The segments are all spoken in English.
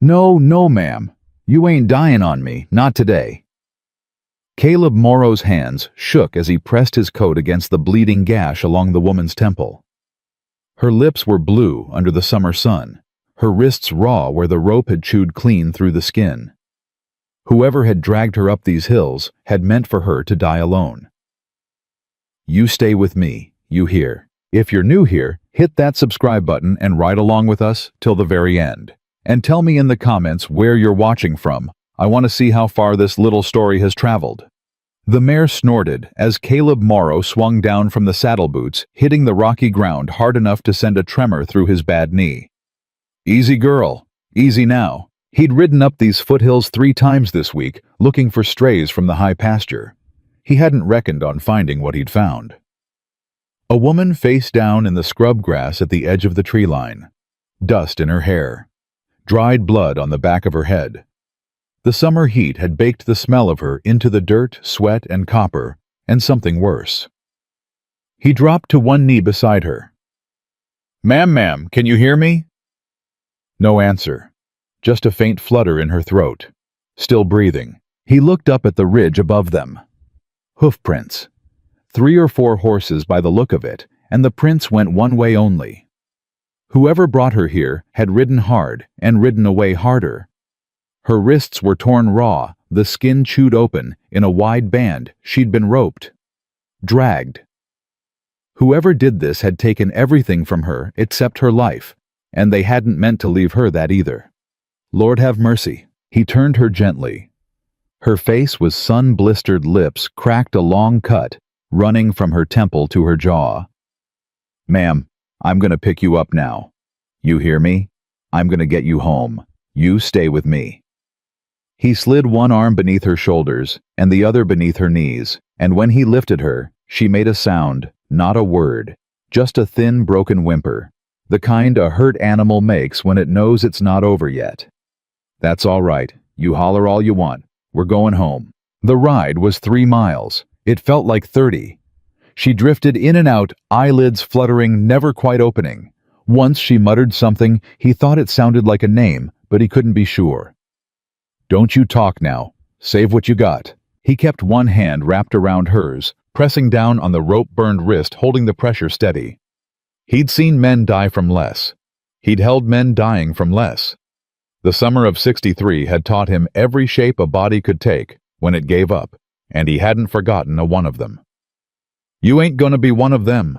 No, no, ma'am. You ain't dying on me, not today. Caleb Morrow's hands shook as he pressed his coat against the bleeding gash along the woman's temple. Her lips were blue under the summer sun, her wrists raw where the rope had chewed clean through the skin. Whoever had dragged her up these hills had meant for her to die alone. You stay with me, you hear. If you're new here, hit that subscribe button and ride along with us till the very end. And tell me in the comments where you're watching from. I want to see how far this little story has traveled. The mare snorted as Caleb Morrow swung down from the saddle boots, hitting the rocky ground hard enough to send a tremor through his bad knee. Easy girl, easy now. He'd ridden up these foothills 3 times this week, looking for strays from the high pasture. He hadn't reckoned on finding what he'd found. A woman face down in the scrub grass at the edge of the tree line. Dust in her hair. Dried blood on the back of her head. The summer heat had baked the smell of her into the dirt, sweat, and copper, and something worse. He dropped to one knee beside her. Ma'am, can you hear me? No answer. Just a faint flutter in her throat. Still breathing. He looked up at the ridge above them. Hoof prints. 3 or 4 horses by the look of it, and the prints went one way only. Whoever brought her here had ridden hard and ridden away harder. Her wrists were torn raw, the skin chewed open, in a wide band. She'd been roped. Dragged. Whoever did this had taken everything from her except her life, and they hadn't meant to leave her that either. Lord have mercy. He turned her gently. Her face was sun-blistered lips cracked a long cut, running from her temple to her jaw. Ma'am, I'm gonna pick you up now. You hear me? I'm gonna get you home. You stay with me. He slid one arm beneath her shoulders and the other beneath her knees, and when he lifted her, she made a sound, not a word, just a thin, broken whimper, the kind a hurt animal makes when it knows it's not over yet. That's all right. You holler all you want. We're going home. The ride was 3 miles. It felt like 30. She drifted in and out, eyelids fluttering, never quite opening. Once she muttered something. He thought it sounded like a name, but he couldn't be sure. Don't you talk now. Save what you got. He kept one hand wrapped around hers, pressing down on the rope-burned wrist, holding the pressure steady. He'd seen men die from less. He'd held men dying from less. The summer of '63 had taught him every shape a body could take when it gave up, and he hadn't forgotten a one of them. You ain't gonna be one of them,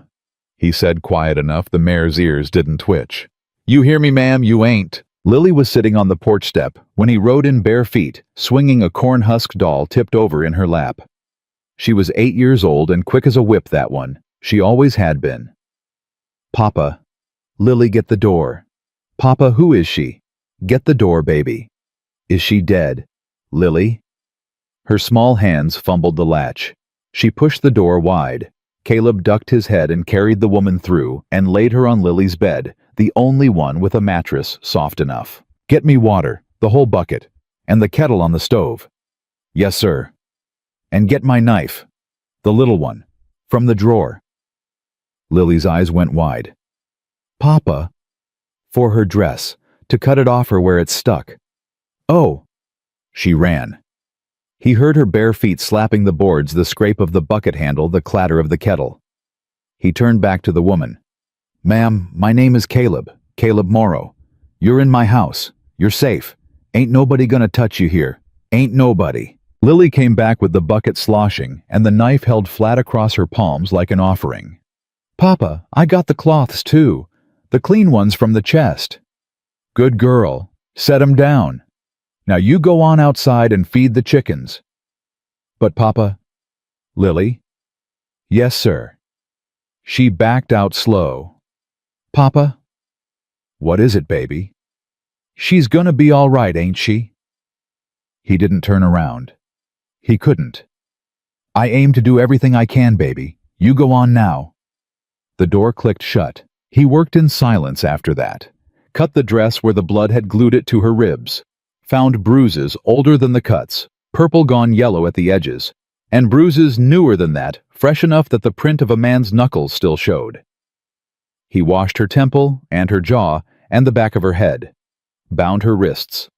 he said quiet enough the mare's ears didn't twitch. You hear me, ma'am, you ain't. Lily was sitting on the porch step when he rode in bare feet, swinging a corn-husked doll tipped over in her lap. She was 8 years old and quick as a whip, that one. She always had been. Papa. Lily, get the door. Papa, who is she? Get the door, baby. Is she dead? Lily? Her small hands fumbled the latch. She pushed the door wide. Caleb ducked his head and carried the woman through and laid her on Lily's bed, the only one with a mattress soft enough. Get me water, the whole bucket, and the kettle on the stove. Yes, sir. And get my knife, the little one, from the drawer. Lily's eyes went wide. Papa? For her dress, to cut it off her where it stuck. Oh! She ran. He heard her bare feet slapping the boards, the scrape of the bucket handle, the clatter of the kettle. He turned back to the woman. Ma'am, my name is Caleb Morrow. You're in my house. You're safe. Ain't nobody gonna touch you here. Ain't nobody. Lily came back with the bucket sloshing and the knife held flat across her palms like an offering. Papa, I got the cloths too. The clean ones from the chest. Good girl. Set 'em down. Now you go on outside and feed the chickens. But Papa... Lily? Yes, sir. She backed out slow. Papa? What is it, baby? She's gonna be all right, ain't she? He didn't turn around. He couldn't. I aim to do everything I can, baby. You go on now. The door clicked shut. He worked in silence after that. Cut the dress where the blood had glued it to her ribs. Found bruises older than the cuts, purple gone yellow at the edges, and bruises newer than that, fresh enough that the print of a man's knuckles still showed. He washed her temple and her jaw and the back of her head, bound her wrists,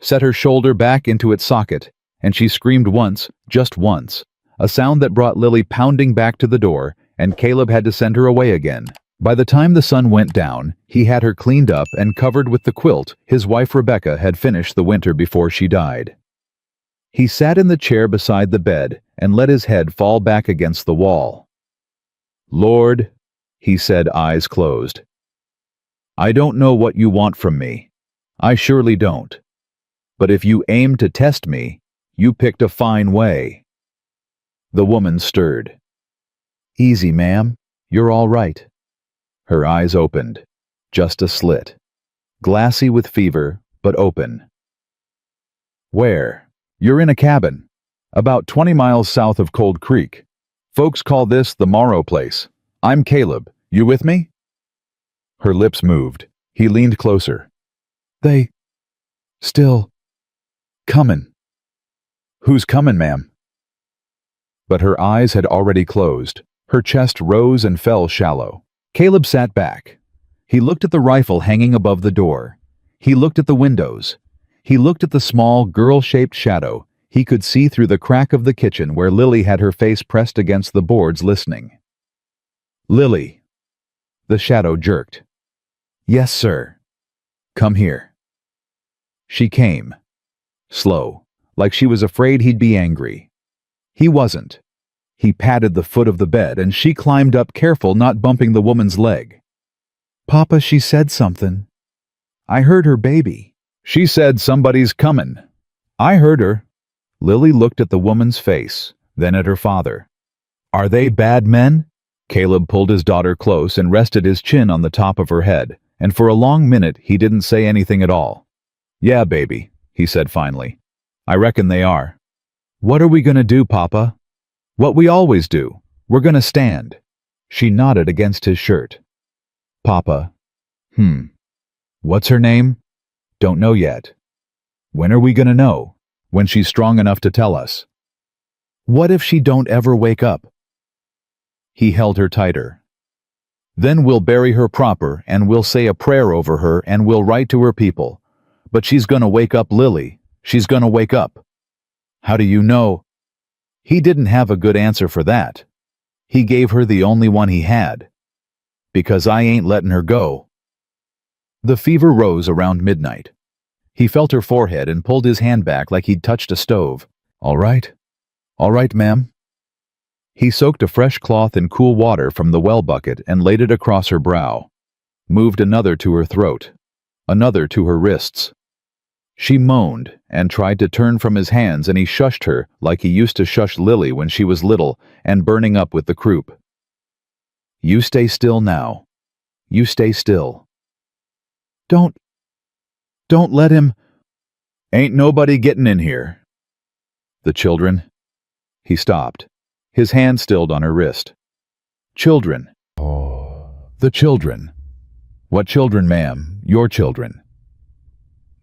set her shoulder back into its socket, and she screamed once, just once, a sound that brought Lily pounding back to the door, and Caleb had to send her away again. By the time the sun went down, he had her cleaned up and covered with the quilt his wife Rebecca had finished the winter before she died. He sat in the chair beside the bed and let his head fall back against the wall. "Lord," he said, eyes closed, "I don't know what you want from me. I surely don't. But if you aim to test me, you picked a fine way." The woman stirred. "Easy, ma'am. You're all right." Her eyes opened, just a slit. Glassy with fever, but open. "Where?" "You're in a cabin, about 20 miles south of Cold Creek. Folks call this the Morrow place. I'm Caleb. You with me?" Her lips moved. He leaned closer. "They still comin'." "Who's comin', ma'am?" But her eyes had already closed. Her chest rose and fell shallow. Caleb sat back. He looked at the rifle hanging above the door. He looked at the windows. He looked at the small, girl-shaped shadow he could see through the crack of the kitchen where Lily had her face pressed against the boards listening. "Lily." The shadow jerked. "Yes, sir." "Come here." She came. Slow, like she was afraid he'd be angry. He wasn't. He patted the foot of the bed and she climbed up, careful not bumping the woman's leg. "Papa, she said something. I heard her, baby." "She said somebody's comin'." "I heard her." Lily looked at the woman's face, then at her father. "Are they bad men?" Caleb pulled his daughter close and rested his chin on the top of her head, and for a long minute he didn't say anything at all. "Yeah, baby," he said finally. "I reckon they are." "What are we gonna do, Papa?" "What we always do. We're gonna stand." She nodded against his shirt. "Papa." "What's her name?" "Don't know yet." "When are we gonna know?" "When she's strong enough to tell us." "What if she don't ever wake up?" He held her tighter. "Then we'll bury her proper and we'll say a prayer over her and we'll write to her people. But she's gonna wake up, Lily. She's gonna wake up." "How do you know?" He didn't have a good answer for that. He gave her the only one he had. "Because I ain't letting her go." The fever rose around midnight. He felt her forehead and pulled his hand back like he'd touched a stove. "All right. All right, ma'am." He soaked a fresh cloth in cool water from the well bucket and laid it across her brow, moved another to her throat, another to her wrists. She moaned and tried to turn from his hands, and he shushed her like he used to shush Lily when she was little and burning up with the croup. "You stay still now. You stay still." Don't let him." "Ain't nobody gettin' in here." "The children?" He stopped, his hand stilled on her wrist. "Children." "Oh, the children." "What children, ma'am? Your children."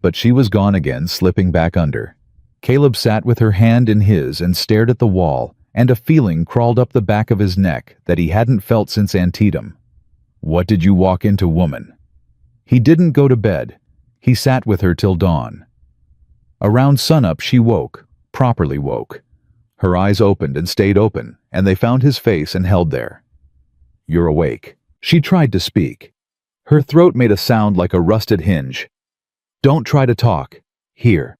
But she was gone again, slipping back under. Caleb sat with her hand in his and stared at the wall, and a feeling crawled up the back of his neck that he hadn't felt since Antietam. "What did you walk into, woman?" He didn't go to bed. He sat with her till dawn. Around sunup she woke, properly woke. Her eyes opened and stayed open, and they found his face and held there. "You're awake." She tried to speak. Her throat made a sound like a rusted hinge. "Don't try to talk. Here."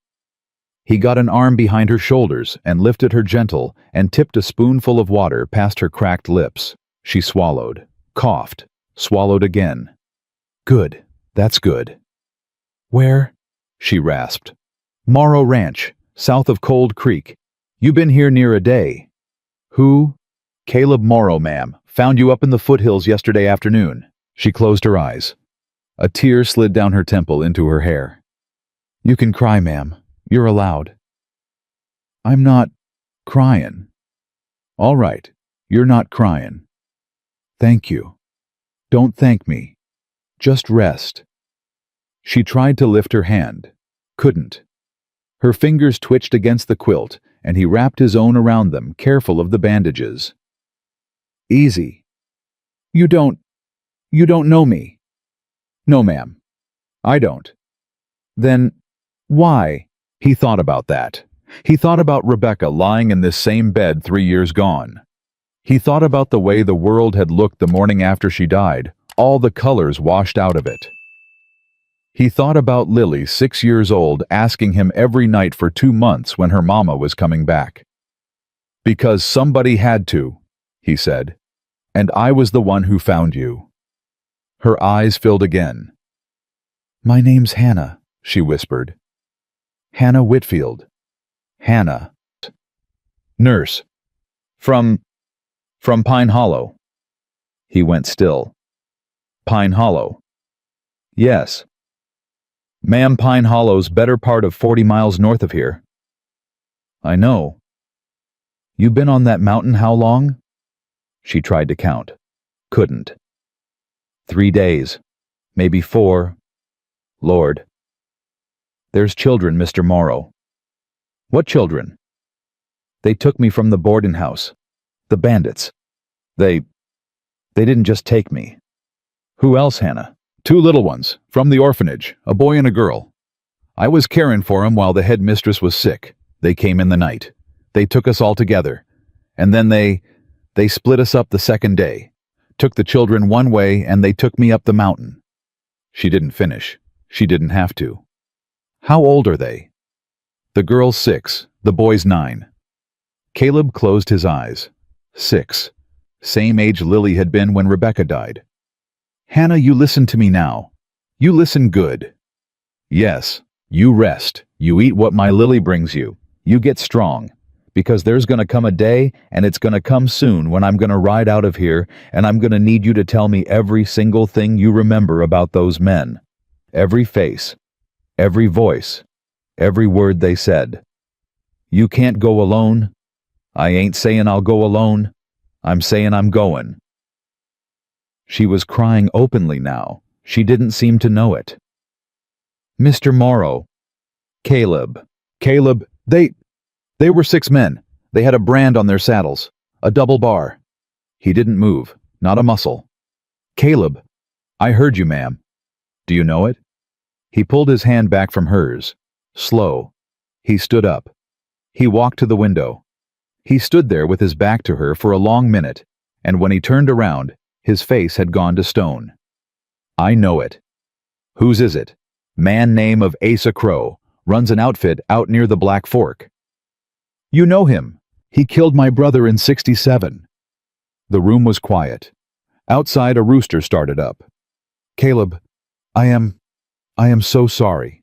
He got an arm behind her shoulders and lifted her gentle and tipped a spoonful of water past her cracked lips. She swallowed, coughed, swallowed again. "Good. That's good." "Where?" she rasped. "Morrow Ranch, south of Cold Creek. You been here near a day." "Who?" "Caleb Morrow, ma'am. Found you up in the foothills yesterday afternoon." She closed her eyes. A tear slid down her temple into her hair. "You can cry, ma'am. You're allowed." "I'm not crying." "All right. You're not crying." "Thank you." "Don't thank me. Just rest." She tried to lift her hand. Couldn't. Her fingers twitched against the quilt, and he wrapped his own around them, careful of the bandages. "Easy. You don't know me." "No, ma'am. I don't." "Then, why?" He thought about that. He thought about Rebecca lying in this same bed 3 years gone. He thought about the way the world had looked the morning after she died, all the colors washed out of it. He thought about Lily, 6 years old, asking him every night for 2 months when her mama was coming back. "Because somebody had to," he said, "and I was the one who found you." Her eyes filled again. "My name's Hannah," she whispered. "Hannah Whitfield. Hannah." "Nurse. From Pine Hollow." He went still. "Pine Hollow." "Yes. Ma'am, Pine Hollow's better part of 40 miles north of here." "I know." "You been on that mountain how long?" She tried to count. Couldn't. 3 days. Maybe 4. Lord. "There's children, Mr. Morrow." "What children?" "They took me from the boarding house. The bandits. They didn't just take me." "Who else, Hannah?" "2 little ones, from the orphanage, a boy and a girl. I was caring for 'em while the headmistress was sick. They came in the night. They took us all together. And then they split us up the second day. Took the children one way and they took me up the mountain." She didn't finish. She didn't have to. "How old are they?" "The girl's 6, the boy's 9. Caleb closed his eyes. 6. Same age Lily had been when Rebecca died. "Hannah, you listen to me now. You listen good. Yes, you rest. You eat what my Lily brings you. You get strong. Because there's gonna come a day, and it's gonna come soon, when I'm gonna ride out of here, and I'm gonna need you to tell me every single thing you remember about those men. Every face. Every voice. Every word they said. You can't go alone. I ain't saying I'll go alone. I'm saying I'm going." She was crying openly now. She didn't seem to know it. "Mr. Morrow." "Caleb. Caleb, they were 6 men. They had a brand on their saddles. A double bar." He didn't move. Not a muscle. "Caleb." "I heard you, ma'am." "Do you know it?" He pulled his hand back from hers. Slow. He stood up. He walked to the window. He stood there with his back to her for a long minute, and when he turned around, his face had gone to stone. "I know it." "Whose is it?" "Man name of Asa Crow. Runs an outfit out near the Black Fork." "You know him. He killed my brother in 67. The room was quiet. Outside, a rooster started up. "Caleb, I am so sorry."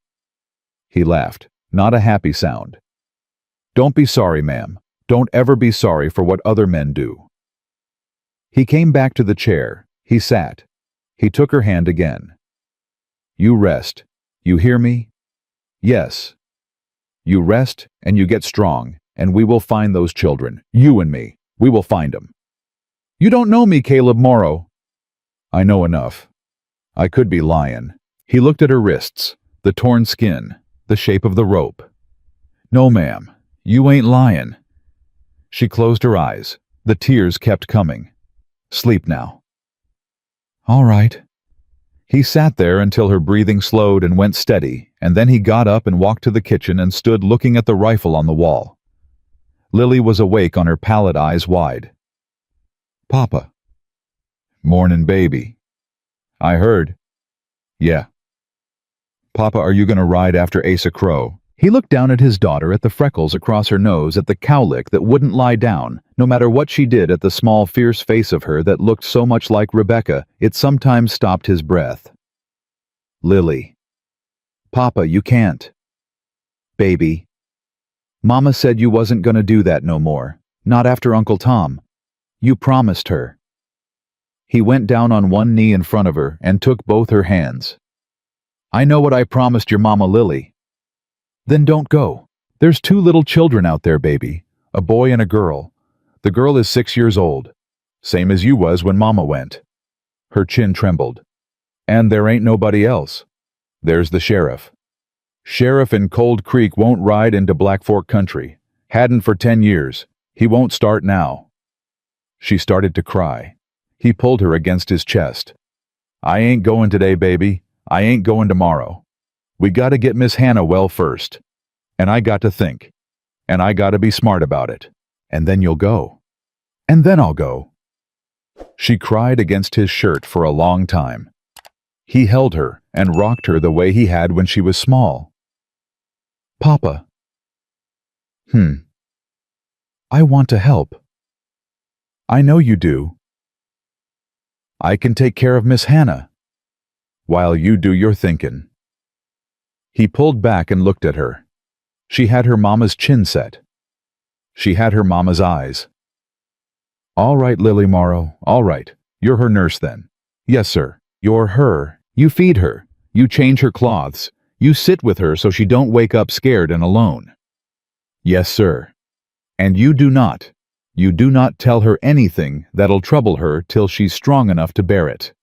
He laughed, not a happy sound. "Don't be sorry, ma'am. Don't ever be sorry for what other men do." He came back to the chair. He sat. He took her hand again. "You rest. You hear me?" "Yes." "You rest and you get strong, and we will find those children. You and me. We will find them." "You don't know me, Caleb Morrow." "I know enough. I could be lying." He looked at her wrists, the torn skin, the shape of the rope. "No, ma'am. You ain't lying." She closed her eyes. The tears kept coming. "Sleep now." "All right." He sat there until her breathing slowed and went steady, and then he got up and walked to the kitchen and stood looking at the rifle on the wall. Lily was awake on her pallid eyes wide. "Papa." "Mornin', baby." "I heard." "Yeah." "Papa, are you gonna ride after Asa Crow?" He looked down at his daughter, at the freckles across her nose, at the cowlick that wouldn't lie down, no matter what she did, at the small, fierce face of her that looked so much like Rebecca, it sometimes stopped his breath. "Lily." "Papa, you can't." "Baby. Mama said you wasn't gonna do that no more. Not after Uncle Tom. You promised her." He went down on one knee in front of her and took both her hands. "I know what I promised your mama, Lily." "Then don't go. There's 2 little children out there, baby. A boy and a girl. The girl is 6 years old. Same as you was when Mama went." Her chin trembled. "And there ain't nobody else. There's the sheriff. Sheriff in Cold Creek won't ride into Black Fork country. Hadn't for 10 years. He won't start now." She started to cry. He pulled her against his chest. "I ain't going today, baby. I ain't going tomorrow. We gotta get Miss Hannah well first. And I got to think. And I got to be smart about it. And then you'll go. And then I'll go. She cried against his shirt for a long time. He held her and rocked her the way he had when she was small. Papa. I want to help. I know you do. I can take care of Miss Hannah while you do your thinkin'. He pulled back and looked at her. She had her mama's chin set. She had her mama's eyes. All right, Lily Morrow, all right. You're her nurse then. Yes, sir. You're her. You feed her. You change her clothes. You sit with her so she don't wake up scared and alone. Yes, sir. And you do not tell her anything that'll trouble her till she's strong enough to bear it.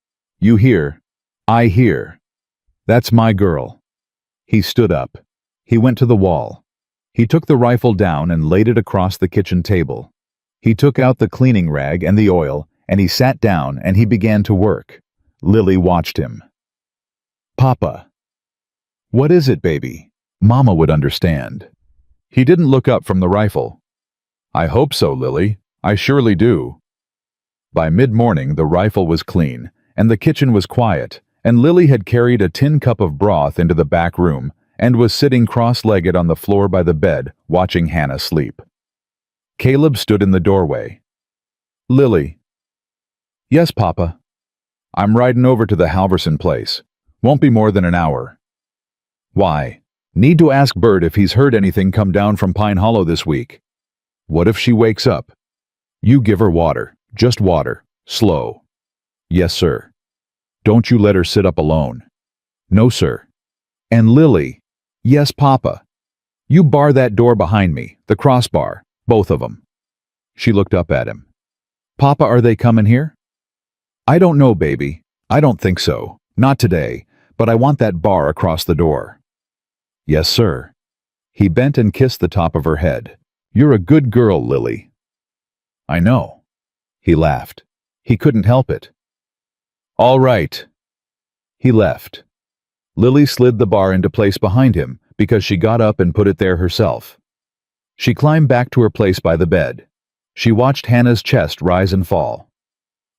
You hear? I hear. That's my girl. He stood up. He went to the wall. He took the rifle down and laid it across the kitchen table. He took out the cleaning rag and the oil, and he sat down and he began to work. Lily watched him. Papa. What is it, baby? Mama would understand. He didn't look up from the rifle. I hope so, Lily. I surely do. By mid-morning, the rifle was clean, and the kitchen was quiet, and Lily had carried a tin cup of broth into the back room and was sitting cross-legged on the floor by the bed, watching Hannah sleep. Caleb stood in the doorway. Lily. Yes, Papa. I'm riding over to the Halverson place. Won't be more than an hour. Why? Need to ask Bert if he's heard anything come down from Pine Hollow this week. What if she wakes up? You give her water. Just water. Slow. Yes, sir. Don't you let her sit up alone. No, sir. And Lily. Yes, Papa. You bar that door behind me, the crossbar, both of them. She looked up at him. Papa, are they coming here? I don't know, baby. I don't think so. Not today, but I want that bar across the door. Yes, sir. He bent and kissed the top of her head. You're a good girl, Lily. I know. He laughed. He couldn't help it. All right. He left. Lily slid the bar into place behind him because she got up and put it there herself. She climbed back to her place by the bed. She watched Hannah's chest rise and fall.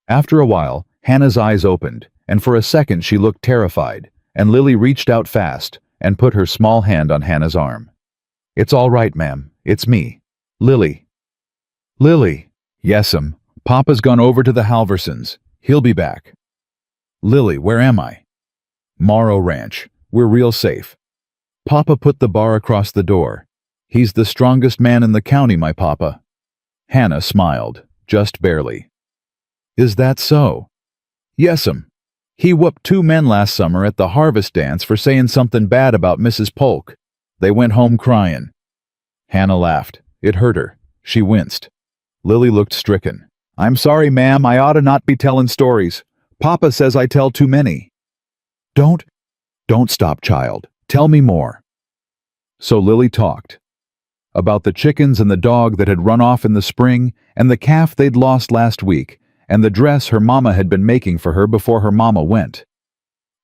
After a while, Hannah's eyes opened, and for a second she looked terrified, and Lily reached out fast and put her small hand on Hannah's arm. It's all right, ma'am. It's me. Lily. Lily. Yes'm. Papa's gone over to the Halversons. He'll be back. Lily, where am I? Morrow Ranch. We're real safe. Papa put the bar across the door. He's the strongest man in the county, my papa. Hannah smiled, just barely. Is that so? Yes'm. He whooped 2 men last summer at the harvest dance for saying something bad about Mrs. Polk. They went home crying. Hannah laughed. It hurt her. She winced. Lily looked stricken. I'm sorry, ma'am. I oughta not be telling stories. Papa says I tell too many. Don't stop, child. Tell me more. So Lily talked. About the chickens and the dog that had run off in the spring, and the calf they'd lost last week, and the dress her mama had been making for her before her mama went.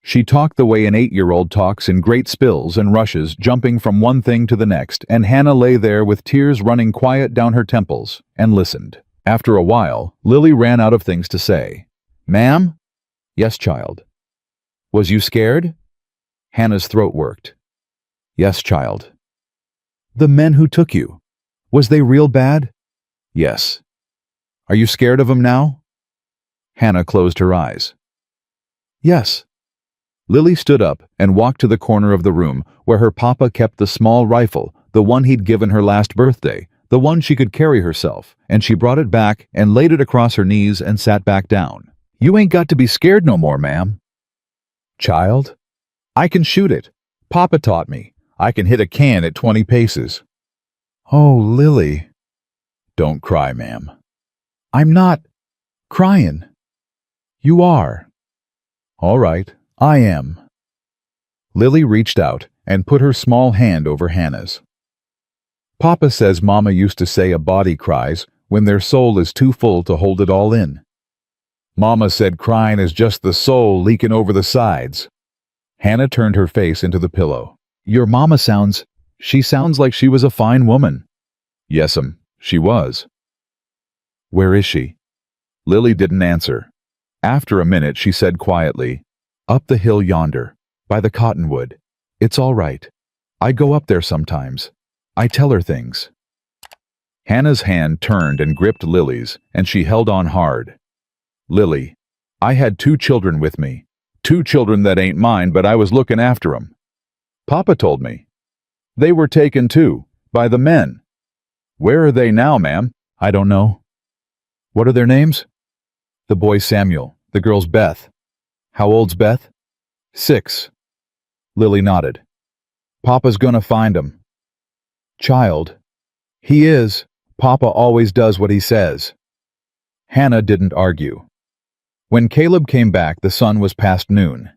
She talked the way an 8-year-old talks in great spills and rushes, jumping from one thing to the next, and Hannah lay there with tears running quiet down her temples, and listened. After a while, Lily ran out of things to say. Ma'am? Yes, child. Was you scared? Hannah's throat worked. Yes, child. The men who took you, was they real bad? Yes. Are you scared of 'em now? Hannah closed her eyes. Yes. Lily stood up and walked to the corner of the room where her papa kept the small rifle, the one he'd given her last birthday, the one she could carry herself, and she brought it back and laid it across her knees and sat back down. You ain't got to be scared no more, ma'am. Child, I can shoot it. Papa taught me. I can hit a can at 20 paces. Oh, Lily. Don't cry, ma'am. I'm not crying. You are. All right, I am. Lily reached out and put her small hand over Hannah's. Papa says Mama used to say a body cries when their soul is too full to hold it all in. Mama said crying is just the soul leaking over the sides. Hannah turned her face into the pillow. Your mama sounds She sounds like she was a fine woman. Yes'm, she was. Where is she? Lily didn't answer. After a minute, she said quietly, Up the hill yonder, by the cottonwood. It's all right. I go up there sometimes. I tell her things. Hannah's hand turned and gripped Lily's, and she held on hard. Lily, I had 2 children with me. 2 children that ain't mine, but I was looking after 'em. Papa told me. They were taken too, by the men. Where are they now, ma'am? I don't know. What are their names? The boy's Samuel, the girl's Beth. How old's Beth? 6. Lily nodded. Papa's gonna find 'em. Child. He is. Papa always does what he says. Hannah didn't argue. When Caleb came back, the sun was past noon.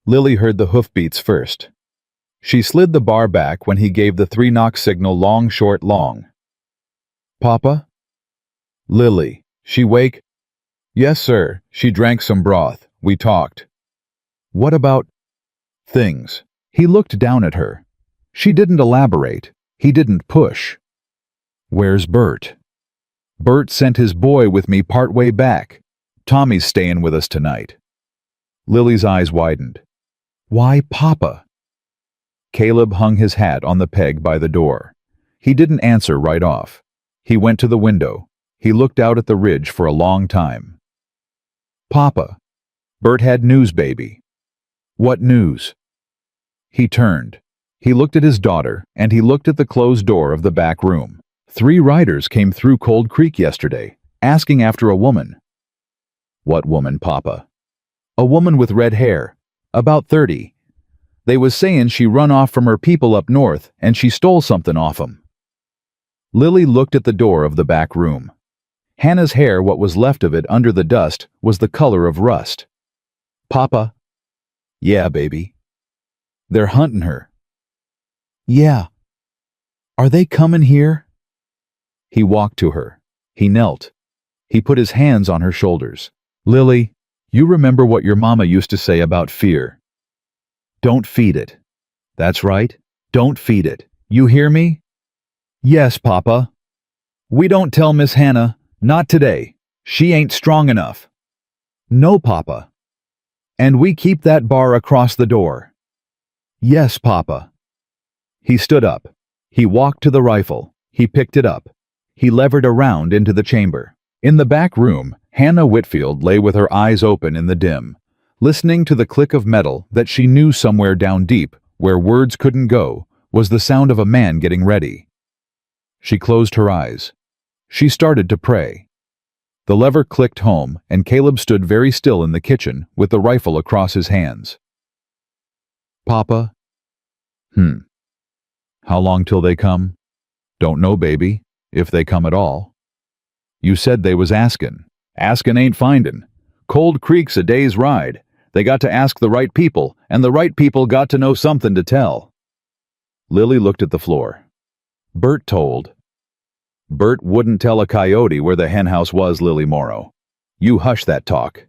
Lily heard the hoofbeats first. She slid the bar back when he gave the 3-knock signal long, short, long. Papa? Lily, she wake? Yes, sir. She drank some broth. We talked. What about things? He looked down at her. She didn't elaborate. He didn't push. Where's Bert? Bert sent his boy with me part way back. Tommy's staying with us tonight. Lily's eyes widened. Why, Papa? Caleb hung his hat on the peg by the door. He didn't answer right off. He went to the window. He looked out at the ridge for a long time. Papa, Bert had news, baby. What news? He turned. He looked at his daughter, and he looked at the closed door of the back room. 3 riders came through Cold Creek yesterday, asking after a woman. What woman, Papa? A woman with red hair, about 30. They was sayin' she run off from her people up north, and she stole something off 'em. Lily looked at the door of the back room. Hannah's hair, what was left of it under the dust, was the color of rust. Papa? Yeah, baby. They're hunting her. Yeah. Are they coming here? He walked to her. He knelt. He put his hands on her shoulders. Lily, you remember what your mama used to say about fear. Don't feed it. That's right. Don't feed it. You hear me? Yes, Papa. We don't tell Miss Hannah. Not today. She ain't strong enough. No, Papa. And we keep that bar across the door. Yes, Papa. He stood up. He walked to the rifle. He picked it up. He levered around into the chamber. In the back room, Hannah Whitfield lay with her eyes open in the dim, listening to the click of metal that she knew somewhere down deep, where words couldn't go, was the sound of a man getting ready. She closed her eyes. She started to pray. The lever clicked home, and Caleb stood very still in the kitchen with the rifle across his hands. Papa? How long till they come? Don't know, baby, if they come at all. You said they was askin'. Askin' ain't findin'. Cold Creek's a day's ride. They got to ask the right people, and the right people got to know something to tell. Lily looked at the floor. Bert told. Bert wouldn't tell a coyote where the henhouse was, Lily Morrow. You hush that talk.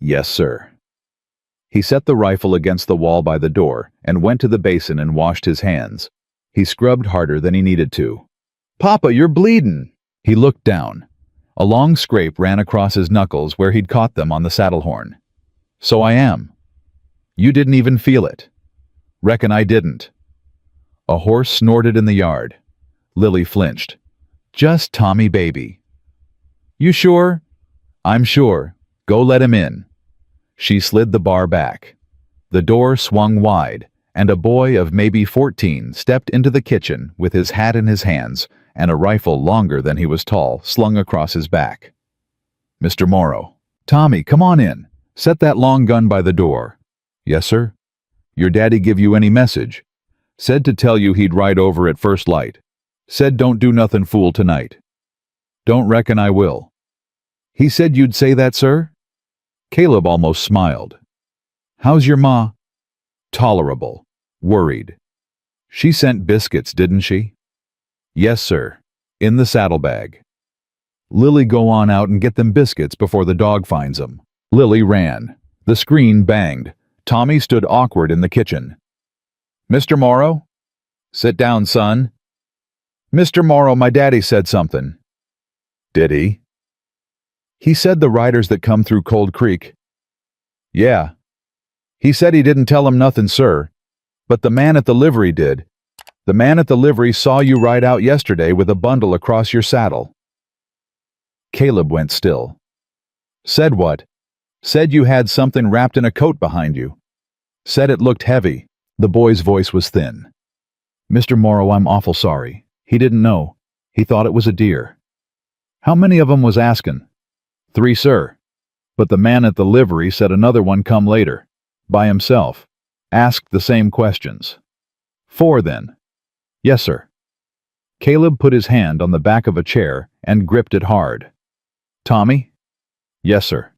Yes, sir. He set the rifle against the wall by the door and went to the basin and washed his hands. He scrubbed harder than he needed to. Papa, you're bleedin'. He looked down. A long scrape ran across his knuckles where he'd caught them on the saddle horn. So I am. You didn't even feel it. Reckon I didn't. A horse snorted in the yard. Lily flinched. Just Tommy, baby. You sure? I'm sure. Go let him in. She slid the bar back. The door swung wide, and a boy of maybe 14 stepped into the kitchen with his hat in his hands and a rifle longer than he was tall slung across his back. Mr. Morrow. Tommy, come on in. Set that long gun by the door. Yes, sir. Your daddy give you any message? Said to tell you he'd ride over at first light. Said don't do nothing fool tonight. Don't reckon I will. He said you'd say that, sir? Caleb almost smiled. How's your ma? Tolerable. Worried. She sent biscuits, didn't she? Yes, sir. In the saddlebag. Lily, go on out and get them biscuits before the dog finds them. Lily ran. The screen banged. Tommy stood awkward in the kitchen. Mr. Morrow? Sit down, son. Mr. Morrow, my daddy said something. Did he? He said the riders that come through Cold Creek. Yeah. He said he didn't tell him nothing, sir. But the man at the livery did. The man at the livery saw you ride out yesterday with a bundle across your saddle. Caleb went still. Said what? Said you had something wrapped in a coat behind you. Said it looked heavy. The boy's voice was thin. Mr. Morrow, I'm awful sorry. He didn't know. He thought it was a deer. How many of 'em was asking? 3, sir. But the man at the livery said another one come later, by himself, asked the same questions. 4 then. Yes, sir. Caleb put his hand on the back of a chair and gripped it hard. Tommy? Yes, sir.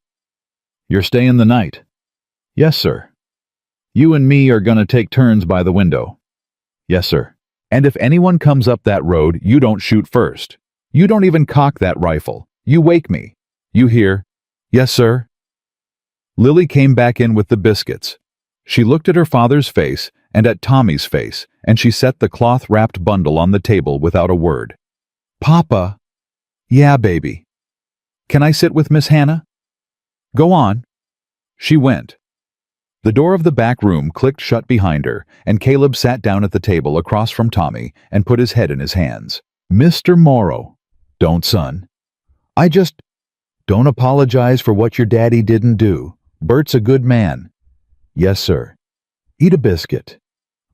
You're staying the night? Yes, sir. You and me are gonna take turns by the window. Yes, sir. And if anyone comes up that road, you don't shoot first. You don't even cock that rifle. You wake me. You hear? Yes, sir. Lily came back in with the biscuits. She looked at her father's face and at Tommy's face, and she set the cloth-wrapped bundle on the table without a word. Papa? Yeah, baby. Can I sit with Miss Hannah? Go on. She went. The door of the back room clicked shut behind her, and Caleb sat down at the table across from Tommy and put his head in his hands. Mr. Morrow. Don't, son. Don't apologize for what your daddy didn't do. Bert's a good man. Yes, sir. Eat a biscuit.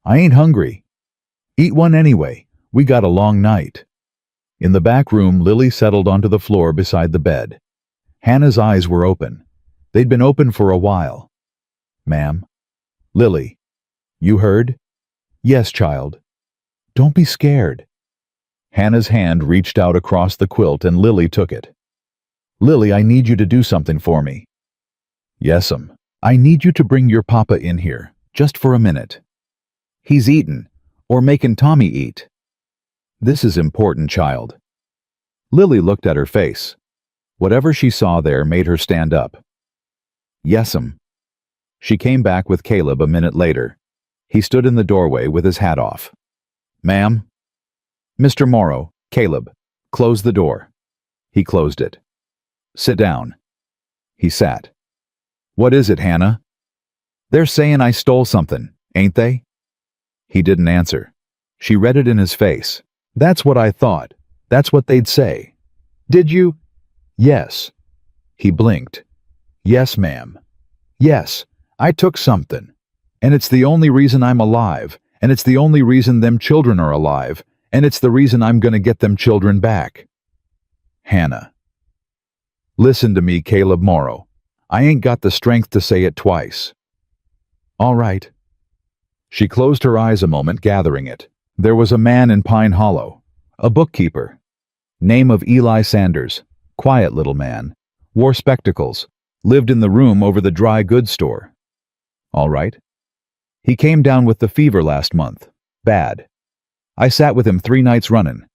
I ain't hungry. Eat one anyway. We got a long night. In the back room, Lily settled onto the floor beside the bed. Hannah's eyes were open. They'd been open for a while. Ma'am? Lily. You heard? Yes, child. Don't be scared. Hannah's hand reached out across the quilt and Lily took it. Lily, I need you to do something for me. Yes'm. I need you to bring your papa in here, just for a minute. He's eatin', or making Tommy eat. This is important, child. Lily looked at her face. Whatever she saw there made her stand up. Yes'm. She came back with Caleb a minute later. He stood in the doorway with his hat off. Ma'am? Mr. Morrow, Caleb, close the door. He closed it. Sit down. He sat. What is it, Hannah? They're saying I stole something, ain't they? He didn't answer. She read it in his face. That's what I thought. That's what they'd say. Did you? Yes. He blinked. Yes, ma'am. Yes, I took something. And it's the only reason I'm alive. And it's the only reason them children are alive. And it's the reason I'm gonna get them children back. Hannah. Listen to me, Caleb Morrow. I ain't got the strength to say it twice. All right. She closed her eyes a moment, gathering it. There was a man in Pine Hollow, a bookkeeper. Name of Eli Sanders. Quiet little man. Wore spectacles. Lived in the room over the dry goods store. All right. He came down with the fever last month. Bad. I sat with him 3 nights running.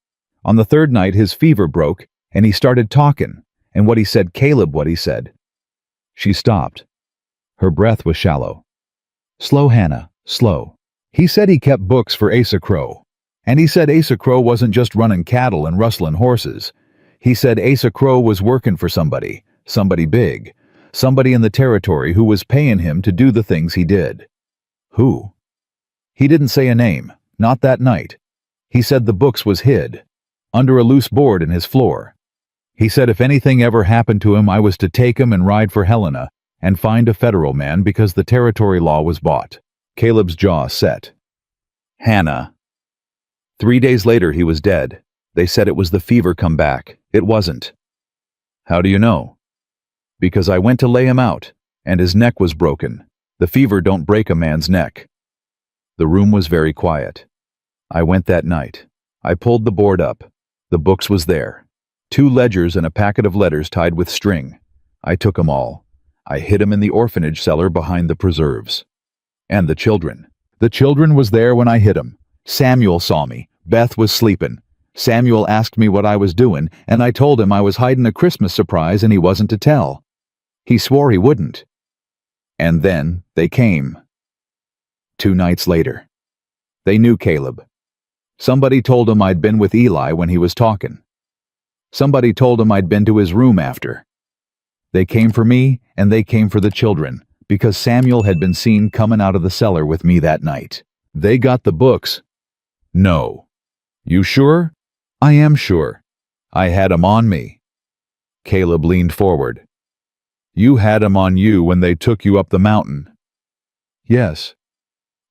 On the 3rd night his fever broke, and he started talking, and what he said, Caleb, what he said. She stopped. Her breath was shallow. Slow, Hannah, slow. He said he kept books for Asa Crow. And he said Asa Crow wasn't just running cattle and rustling horses. He said Asa Crow was working for somebody big, somebody in the territory who was paying him to do the things he did. Who? He didn't say a name, not that night. He said the books was hid, under a loose board in his floor. He said if anything ever happened to him, I was to take him and ride for Helena and find a federal man because the territory law was bought. Caleb's jaw set. Hannah. 3 days later he was dead. They said it was the fever come back. It wasn't. How do you know? Because I went to lay him out, and his neck was broken. The fever don't break a man's neck. The room was very quiet. I went that night. I pulled the board up. The books was there. 2 ledgers and a packet of letters tied with string. I took 'em all. I hid 'em in the orphanage cellar behind the preserves. And the children. The children was there when I hid 'em. Samuel saw me. Beth was sleepin'. Samuel asked me what I was doin', and I told him I was hidin' a Christmas surprise and he wasn't to tell. He swore he wouldn't. And then they came. 2 nights later. They knew Caleb. Somebody told him I'd been with Eli when he was talking. Somebody told him I'd been to his room after. They came for me, and they came for the children, because Samuel had been seen coming out of the cellar with me that night. They got the books. No. You sure? I am sure. I had 'em on me. Caleb leaned forward. You had 'em on you when they took you up the mountain. Yes.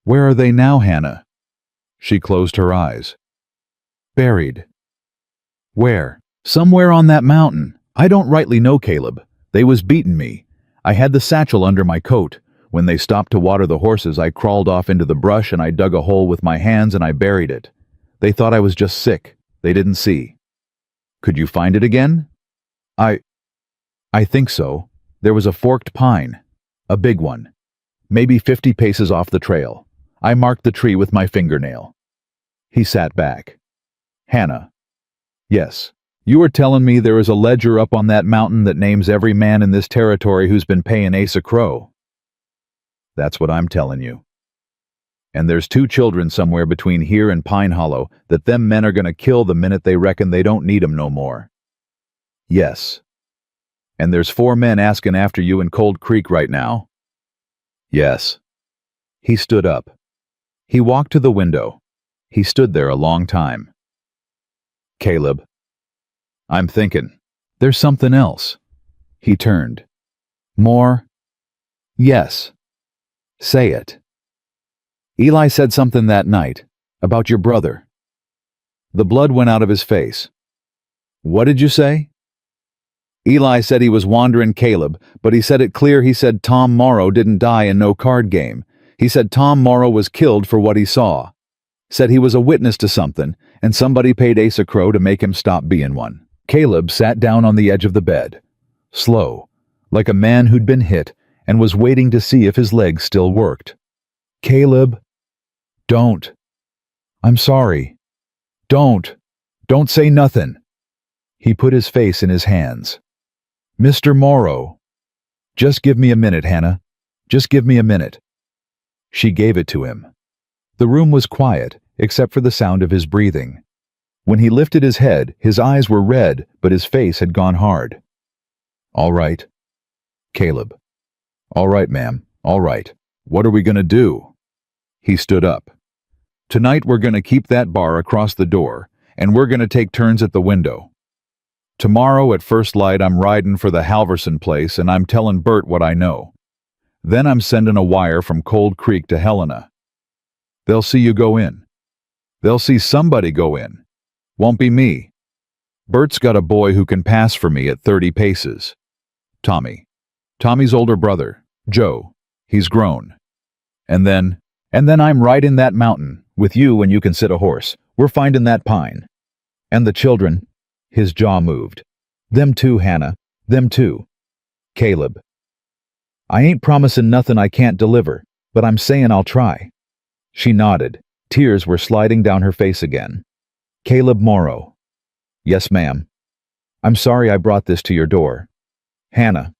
Where are they now, Hannah? She closed her eyes. Buried. Where? Somewhere on that mountain. I don't rightly know, Caleb. They was beatin' me. I had the satchel under my coat. When they stopped to water the horses, I crawled off into the brush and I dug a hole with my hands and I buried it. They thought I was just sick. They didn't see. Could you find it again? I think so. There was a forked pine. A big one. Maybe 50 paces off the trail. I marked the tree with my fingernail. He sat back. Hannah. Yes. You were telling me there is a ledger up on that mountain that names every man in this territory who's been paying Asa Crow. That's what I'm telling you. And there's 2 children somewhere between here and Pine Hollow that them men are gonna kill the minute they reckon they don't need 'em no more. Yes. And there's 4 men asking after you in Cold Creek right now. Yes. He stood up. He walked to the window. He stood there a long time. Caleb. I'm thinking. There's something else. He turned. More? Yes. Say it. Eli said something that night, about your brother. The blood went out of his face. What did you say? Eli said he was wandering Caleb, but he said it clear. He said Tom Morrow didn't die in no card game. He said Tom Morrow was killed for what he saw. Said he was a witness to something, and somebody paid Asa Crow to make him stop being one. Caleb sat down on the edge of the bed, slow, like a man who'd been hit and was waiting to see if his legs still worked. Caleb, don't. I'm sorry. Don't say nothing. He put his face in his hands. Mr. Morrow. Just give me a minute, Hannah. Just give me a minute. She gave it to him. The room was quiet, except for the sound of his breathing. When he lifted his head, his eyes were red, but his face had gone hard. All right. Caleb. All right, ma'am. All right. What are we going to do? He stood up. Tonight we're going to keep that bar across the door, and we're going to take turns at the window. Tomorrow at first light I'm riding for the Halverson place and I'm telling Bert what I know. Then I'm sending a wire from Cold Creek to Helena. They'll see you go in. They'll see somebody go in. Won't be me. Bert's got a boy who can pass for me at 30 paces. Tommy. Tommy's older brother, Joe. He's grown. And then I'm riding that mountain, with you when you can sit a horse. We're finding that pine. And the children. His jaw moved. Them too, Hannah. Them too. Caleb. I ain't promising nothing I can't deliver, but I'm saying I'll try. She nodded. Tears were sliding down her face again. Caleb Morrow. Yes, ma'am. I'm sorry I brought this to your door. Hannah.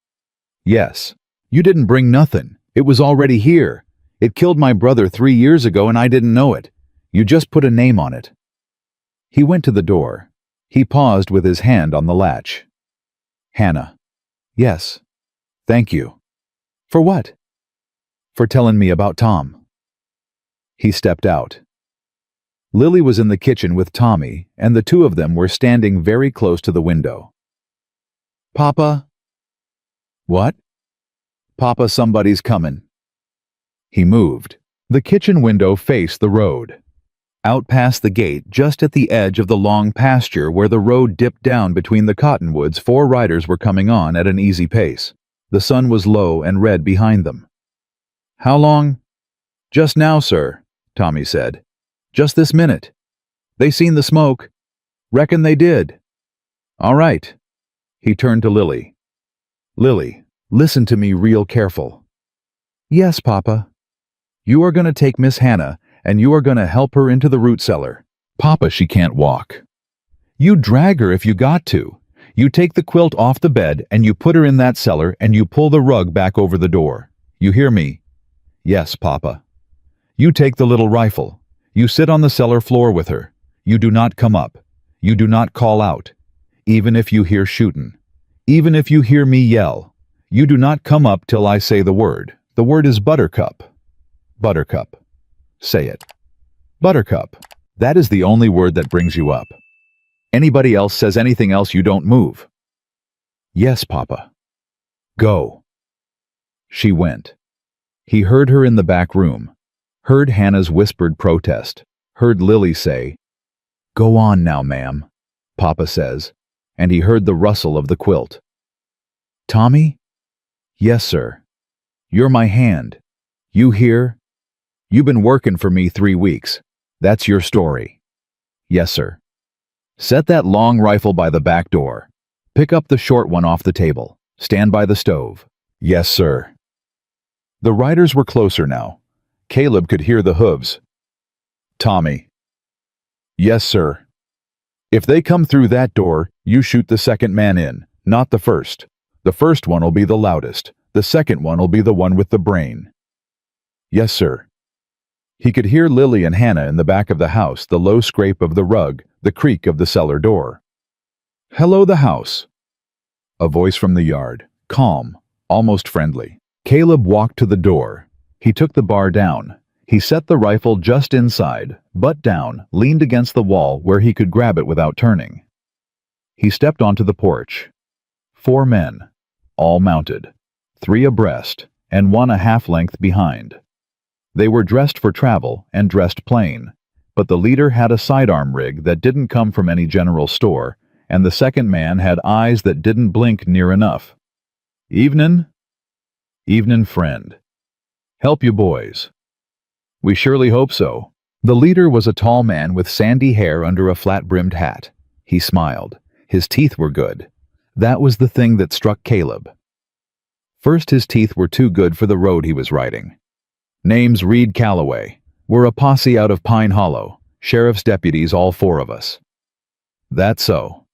Yes. You didn't bring nothing. It was already here. It killed my brother 3 years ago and I didn't know it. You just put a name on it. He went to the door. He paused with his hand on the latch. Hannah. Yes. Thank you. For what? For telling me about Tom. He stepped out. Lily was in the kitchen with Tommy, and the 2 of them were standing very close to the window. Papa? What? Papa, somebody's coming. He moved. The kitchen window faced the road. Out past the gate, just at the edge of the long pasture where the road dipped down between the cottonwoods, 4 riders were coming on at an easy pace. The sun was low and red behind them. How long? Just now, sir, Tommy said. Just this minute. They seen the smoke. Reckon they did. All right. He turned to Lily. Lily, listen to me real careful. Yes, Papa. You are going to take Miss Hannah and you are going to help her into the root cellar. Papa, she can't walk. You drag her if you got to. You take the quilt off the bed and you put her in that cellar and you pull the rug back over the door. You hear me? Yes, Papa. You take the little rifle. You sit on the cellar floor with her. You do not come up. You do not call out. Even if you hear shootin'. Even if you hear me yell. You do not come up till I say the word. The word is Buttercup. Buttercup. Say it. Buttercup. That is the only word that brings you up. Anybody else says anything else, you don't move. Yes, Papa. Go. She went. He heard her in the back room, heard Hannah's whispered protest, heard Lily say, "Go on now, ma'am," Papa says, and he heard the rustle of the quilt. "Tommy?" "Yes, sir." "You're my hand. You hear? You been working for me 3 weeks. That's your story." "Yes, sir." "Set that long rifle by the back door. Pick up the short one off the table. Stand by the stove." "Yes, sir." The riders were closer now. Caleb could hear the hooves. "Tommy." "Yes, sir." "If they come through that door, you shoot the second man in, not the first. The first one'll be the loudest. The second one'll be the one with the brain." "Yes, sir." He could hear Lily and Hannah in the back of the house, the low scrape of the rug, the creak of the cellar door. "Hello, the house." A voice from the yard, calm, almost friendly. Caleb walked to the door. He took the bar down. He set the rifle just inside, butt down, leaned against the wall where he could grab it without turning. He stepped onto the porch. 4 men, all mounted, 3 abreast, and 1 a half-length behind. They were dressed for travel and dressed plain, but the leader had a sidearm rig that didn't come from any general store, and the second man had eyes that didn't blink near enough. "Evenin'?" "Evenin', friend. Help you boys." "We surely hope so." The leader was a tall man with sandy hair under a flat-brimmed hat. He smiled. His teeth were good. That was the thing that struck Caleb. First, his teeth were too good for the road he was riding. "Name's Reed Calloway. We're a posse out of Pine Hollow. Sheriff's deputies, all 4 of us." "That's so."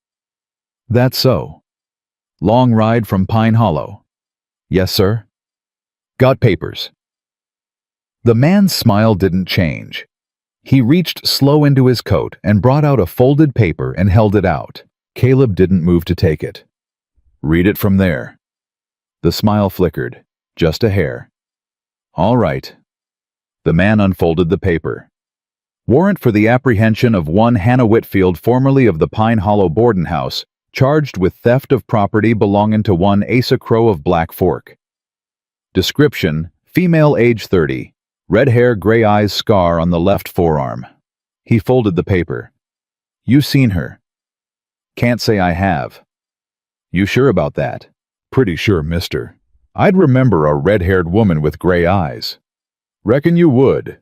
"That's so. Long ride from Pine Hollow." "Yes, sir." "Got papers?" The man's smile didn't change. He reached slow into his coat and brought out a folded paper and held it out. Caleb didn't move to take it. "Read it from there." The smile flickered, just a hair. "All right." The man unfolded the paper. "Warrant for the apprehension of one Hannah Whitfield, formerly of the Pine Hollow Boardin' House, charged with theft of property belonging to one Asa Crow of Black Fork. Description: female, age 30, red hair, gray eyes, scar on the left forearm." He folded the paper. "You seen her?" "Can't say I have." "You sure about that?" "Pretty sure, mister. I'd remember a red-haired woman with gray eyes." "Reckon you would."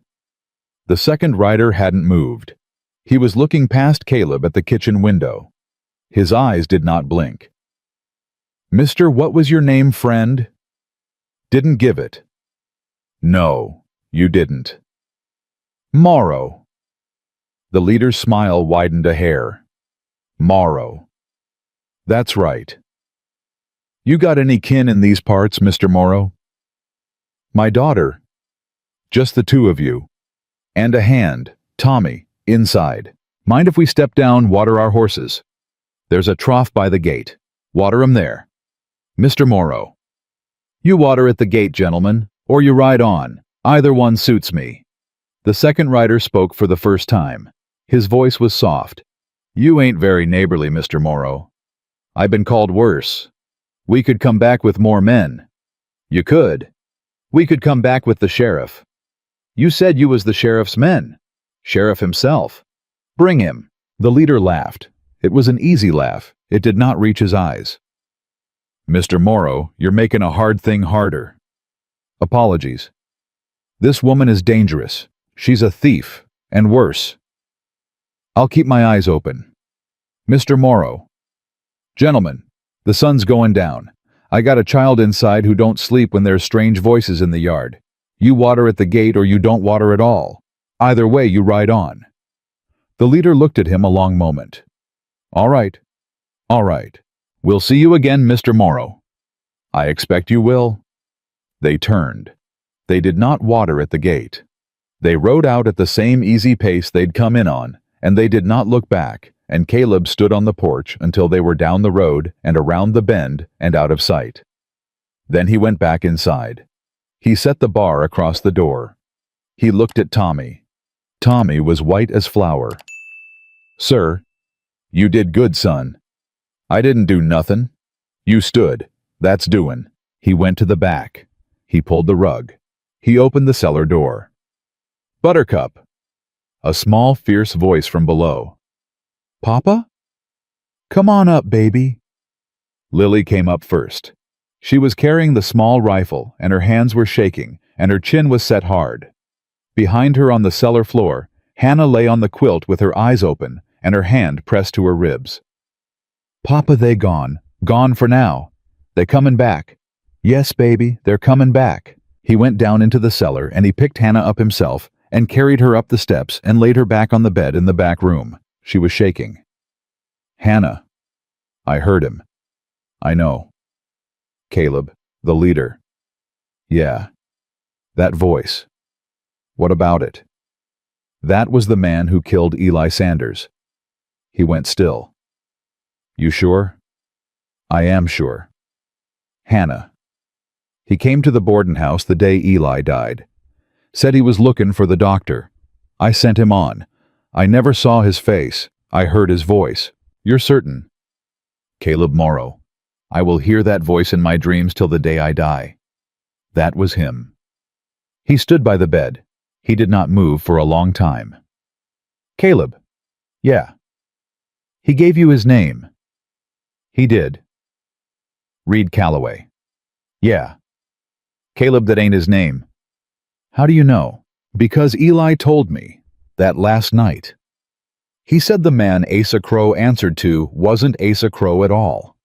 The second rider hadn't moved. He was looking past Caleb at the kitchen window. His eyes did not blink. "Mister, what was your name, friend?" "Didn't give it." "No, you didn't." "Morrow." The leader's smile widened a hair. "Morrow. That's right. You got any kin in these parts, Mr. Morrow?" "My daughter." "Just the 2 of you. And a hand, Tommy, inside. Mind if we step down, water our horses? There's a trough by the gate. Water 'em there. Mr. Morrow." "You water at the gate, gentlemen, or you ride on. Either one suits me." The second rider spoke for the first time. His voice was soft. "You ain't very neighborly, Mr. Morrow. I've been called worse. We could come back with more men." "You could. We could come back with the sheriff." "You said you was the sheriff's men." "Sheriff himself." "Bring him." The leader laughed. It was an easy laugh. It did not reach his eyes. "Mr. Morrow, you're making a hard thing harder." "Apologies. This woman is dangerous. She's a thief, and worse." "I'll keep my eyes open." "Mr. Morrow." "Gentlemen, the sun's going down. I got a child inside who don't sleep when there's strange voices in the yard. You water at the gate or you don't water at all. Either way, you ride on." The leader looked at him a long moment. "All right. All right. We'll see you again, Mr. Morrow." "I expect you will." They turned. They did not water at the gate. They rode out at the same easy pace they'd come in on, and they did not look back, and Caleb stood on the porch until they were down the road and around the bend and out of sight. Then he went back inside. He set the bar across the door. He looked at Tommy. Tommy was white as flour. "Sir, you did good, son." "I didn't do nothin'." "You stood. That's doin'." He went to the back. He pulled the rug. He opened the cellar door. "Buttercup." A small, fierce voice from below. "Papa? Come on up, baby." Lily came up first. She was carrying the small rifle, and her hands were shaking, and her chin was set hard. Behind her on the cellar floor, Hannah lay on the quilt with her eyes open and her hand pressed to her ribs. "Papa, they gone. Gone for now. They comin' back." "Yes, baby, they're comin' back." He went down into the cellar and he picked Hannah up himself and carried her up the steps and laid her back on the bed in the back room. She was shaking. "Hannah." "I heard him." "I know." "Caleb, the leader." "Yeah. That voice. What about it?" "That was the man who killed Eli Sanders." He went still. "You sure?" "I am sure." "Hannah." "He came to the Borden house the day Eli died. Said he was looking for the doctor. I sent him on. I never saw his face. I heard his voice." "You're certain?" "Caleb Morrow. I will hear that voice in my dreams till the day I die." That was him. He stood by the bed. He did not move for a long time. "Caleb." "Yeah." "He gave you his name." "He did." "Reed Calloway." "Yeah." "Caleb, that ain't his name." "How do you know?" "Because Eli told me. That last night. He said the man Asa Crow answered to wasn't Asa Crow at all.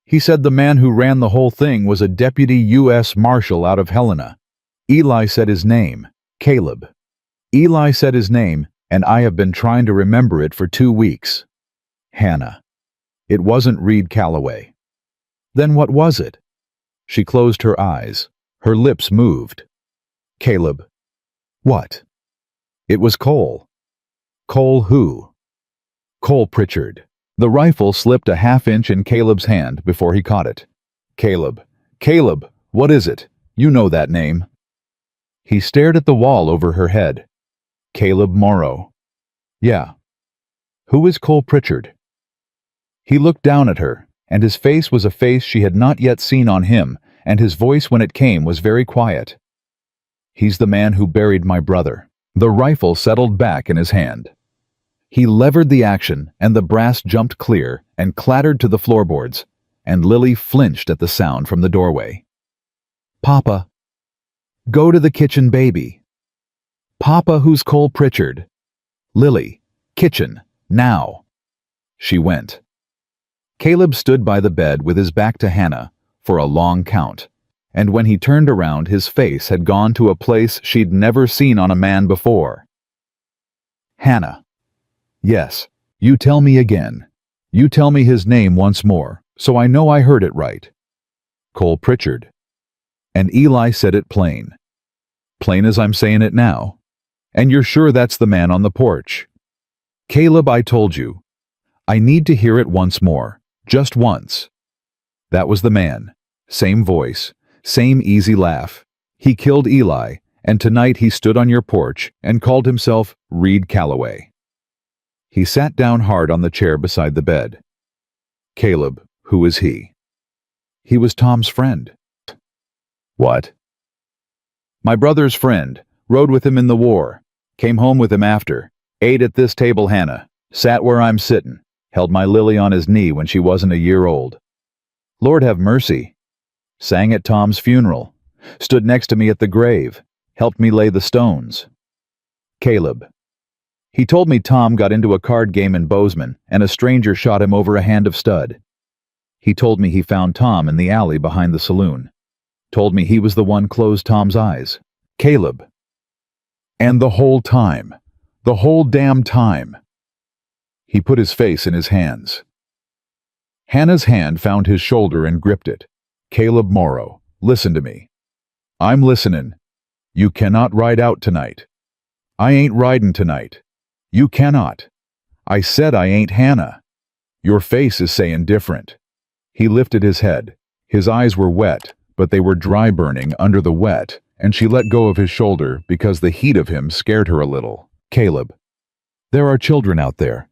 He said the man who ran the whole thing was a deputy U.S. Marshal out of Helena. Eli said his name, Caleb. Eli said his name, and I have been trying to remember it for 2 weeks. Hannah. It wasn't Reed Calloway." "Then what was it?" She closed her eyes. Her lips moved. "Caleb." "What?" "It was Cole." "Cole who?" "Cole Pritchard." The rifle slipped a half-inch in Caleb's hand before he caught it. "Caleb. Caleb, what is it? You know that name." He stared at the wall over her head. "Caleb Morrow." "Yeah." "Who is Cole Pritchard?" He looked down at her, and his face was a face she had not yet seen on him, and his voice when it came was very quiet. "He's the man who buried my brother." The rifle settled back in his hand. He levered the action, and the brass jumped clear and clattered to the floorboards, and Lily flinched at the sound from the doorway. "Papa." "Go to the kitchen, baby." "Papa, who's Cole Pritchard?" "Lily. Kitchen. Now." She went. Caleb stood by the bed with his back to Hannah for a long count, and when he turned around his face had gone to a place she'd never seen on a man before. "Hannah." "Yes. You tell me again. You tell me his name once more, so I know I heard it right." "Cole Pritchard." "And Eli said it plain." "Plain as I'm saying it now. And you're sure that's the man on the porch?" "Caleb, I told you. I need to hear it once more. Just once." "That was the man. Same voice. Same easy laugh. He killed Eli, and tonight he stood on your porch and called himself Reed Calloway." He sat down hard on the chair beside the bed. "Caleb, who is he?" "He was Tom's friend." "What?" "My brother's friend. Rode with him in the war. Came home with him after. Ate at this table, Hannah. Sat where I'm sittin'. Held my Lily on his knee when she wasn't a year old. Lord have mercy. Sang at Tom's funeral. Stood next to me at the grave. Helped me lay the stones." "Caleb." "He told me Tom got into a card game in Bozeman and a stranger shot him over a hand of stud. He told me he found Tom in the alley behind the saloon. Told me he was the one closed Tom's eyes." "Caleb." "And the whole time. The whole damn time." He put his face in his hands. Hannah's hand found his shoulder and gripped it. "Caleb Morrow, listen to me. I'm listenin'. You cannot ride out tonight. I ain't ridin' tonight. You cannot. I said I ain't Hannah. Your face is saying different. He lifted his head. His eyes were wet, but they were dry burning under the wet, and she let go of his shoulder because the heat of him scared her a little. Caleb, there are children out there.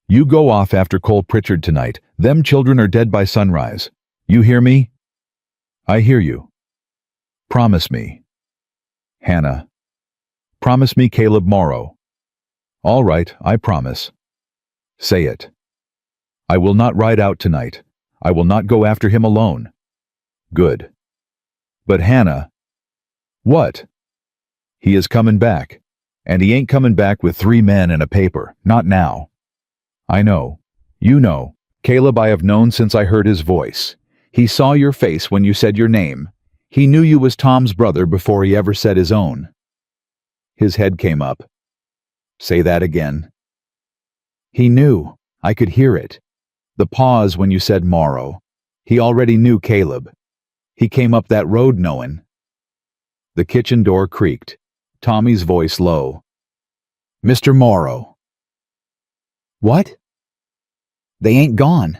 You go off after Cole Pritchard tonight. Them children are dead by sunrise. You hear me? I hear you. Promise me. Hannah. Promise me, Caleb Morrow. All right, I promise. Say it. I will not ride out tonight. I will not go after him alone. Good. But Hannah. What? He is coming back. And he ain't coming back with 3 men and a paper. Not now. I know. You know. Caleb, I have known since I heard his voice. He saw your face when you said your name. He knew you was Tom's brother before he ever said his own. His head came up. Say that again. He knew. I could hear it. The pause when you said Morrow. He already knew Caleb. He came up that road knowing. The kitchen door creaked. Tommy's voice low. Mr. Morrow. What? They ain't gone.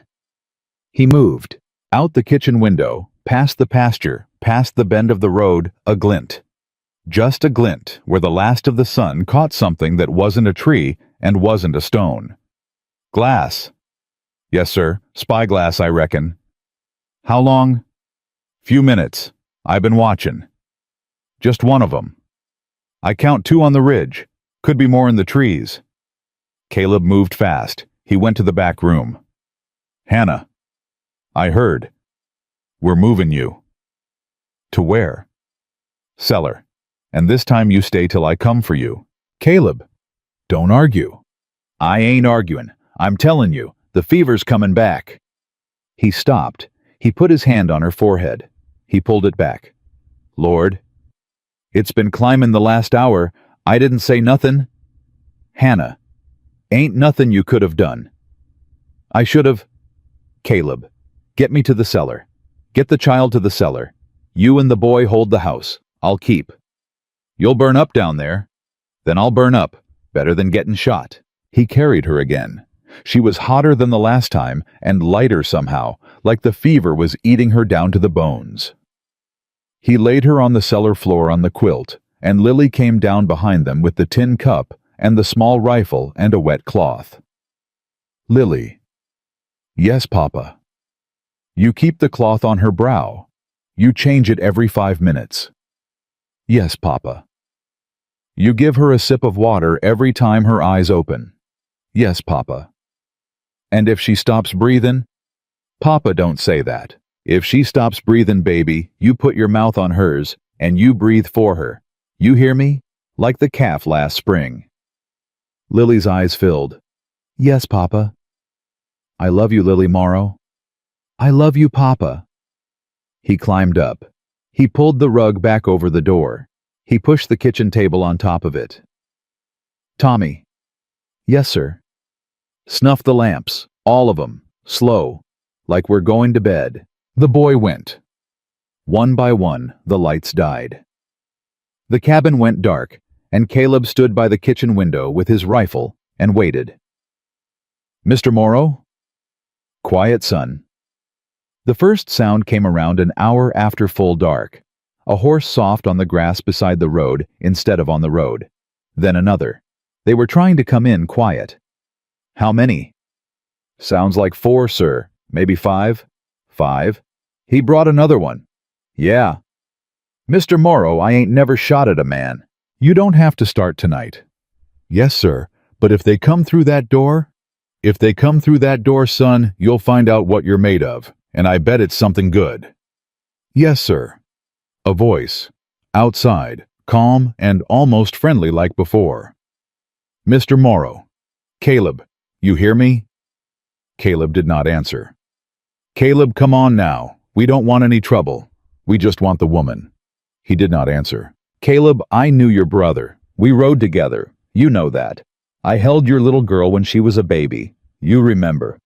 He moved. Out the kitchen window, past the pasture, past the bend of the road, a glint. Just a glint where the last of the sun caught something that wasn't a tree and wasn't a stone. Glass. Yes, sir. Spyglass, I reckon. How long? Few minutes. I've been watching. Just one of 'em. I count 2 on the ridge. Could be more in the trees. Caleb moved fast. He went to the back room. Hannah. I heard. We're moving you. To where? Cellar. And this time you stay till I come for you. Caleb. Don't argue. I ain't arguing. I'm telling you, the fever's coming back. He stopped. He put his hand on her forehead. He pulled it back. Lord. It's been climbing the last hour. I didn't say nothing. Hannah. Ain't nothing you could have done. I should have. Caleb. Get me to the cellar. Get the child to the cellar. You and the boy hold the house. I'll keep. You'll burn up down there. Then I'll burn up. Better than getting shot. He carried her again. She was hotter than the last time and lighter somehow, like the fever was eating her down to the bones. He laid her on the cellar floor on the quilt, and Lily came down behind them with the tin cup and the small rifle and a wet cloth. Lily. Yes, Papa. You keep the cloth on her brow. You change it every 5 minutes. Yes, Papa. You give her a sip of water every time her eyes open. Yes, Papa. And if she stops breathing? Papa, don't say that. If she stops breathing, baby, you put your mouth on hers, and you breathe for her. You hear me? Like the calf last spring. Lily's eyes filled. Yes, Papa. I love you, Lily Morrow. I love you, Papa. He climbed up. He pulled the rug back over the door. He pushed the kitchen table on top of it. Tommy. Yes, sir. Snuff the lamps, all of 'em, slow, like we're going to bed. The boy went. One by one, the lights died. The cabin went dark, and Caleb stood by the kitchen window with his rifle and waited. Mr. Morrow? Quiet, son. The first sound came around an hour after full dark. A horse soft on the grass beside the road instead of on the road. Then another. They were trying to come in quiet. How many? Sounds like 4, sir. Maybe 5? 5? He brought another one. Yeah. Mr. Morrow, I ain't never shot at a man. You don't have to start tonight. Yes, sir, but if they come through that door? If they come through that door, son, you'll find out what you're made of, and I bet it's something good. Yes, sir. A voice. Outside, calm and almost friendly like before. Mr. Morrow. Caleb, you hear me? Caleb did not answer. Caleb, come on now. We don't want any trouble. We just want the woman. He did not answer. Caleb, I knew your brother. We rode together. You know that. I held your little girl when she was a baby. You remember.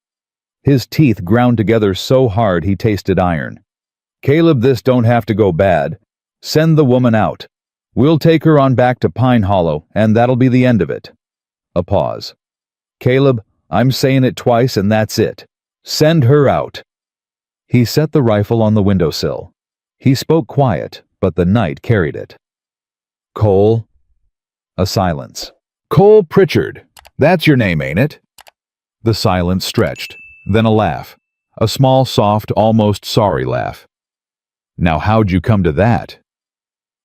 His teeth ground together so hard he tasted iron. Caleb, this don't have to go bad. Send the woman out. We'll take her on back to Pine Hollow, and that'll be the end of it. A pause. Caleb, I'm saying it twice and that's it. Send her out. He set the rifle on the windowsill. He spoke quiet, but the night carried it. Cole? A silence. Cole Pritchard. That's your name, ain't it? The silence stretched, then a laugh. A small, soft, almost sorry laugh. Now how'd you come to that?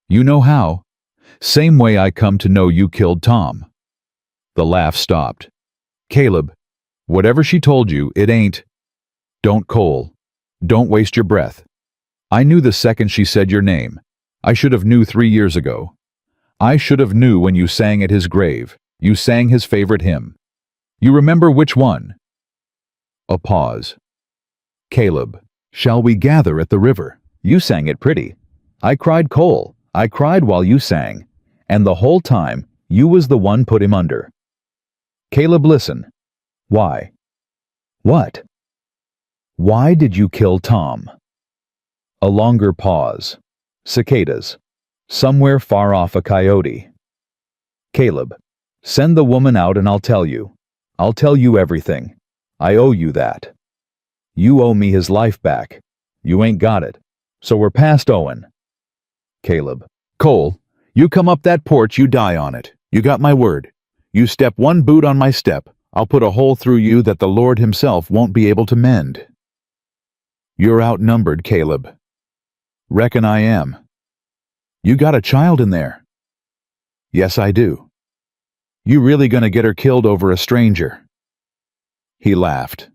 You know how. Same way I come to know you killed Tom. The laugh stopped. Caleb, whatever she told you, it ain't. Don't, Cole. Don't waste your breath. I knew the second she said your name. I should have knew 3 years ago. I should have knew when you sang at his grave. You sang his favorite hymn. You remember which one? A pause. Caleb, shall we gather at the river? You sang it pretty. I cried, Cole. I cried while you sang. And the whole time, you was the one put him under. Caleb, listen. Why? What? Why did you kill Tom? A longer pause. Cicadas. Somewhere far off a coyote. Caleb, send the woman out and I'll tell you. I'll tell you everything. I owe you that. You owe me his life back. You ain't got it. So we're past Owen. Caleb, Cole, you come up that porch, you die on it. You got my word. You step one boot on my step, I'll put a hole through you that the Lord himself won't be able to mend. You're outnumbered, Caleb. Reckon I am. You got a child in there. Yes, I do. You really gonna get her killed over a stranger? He laughed.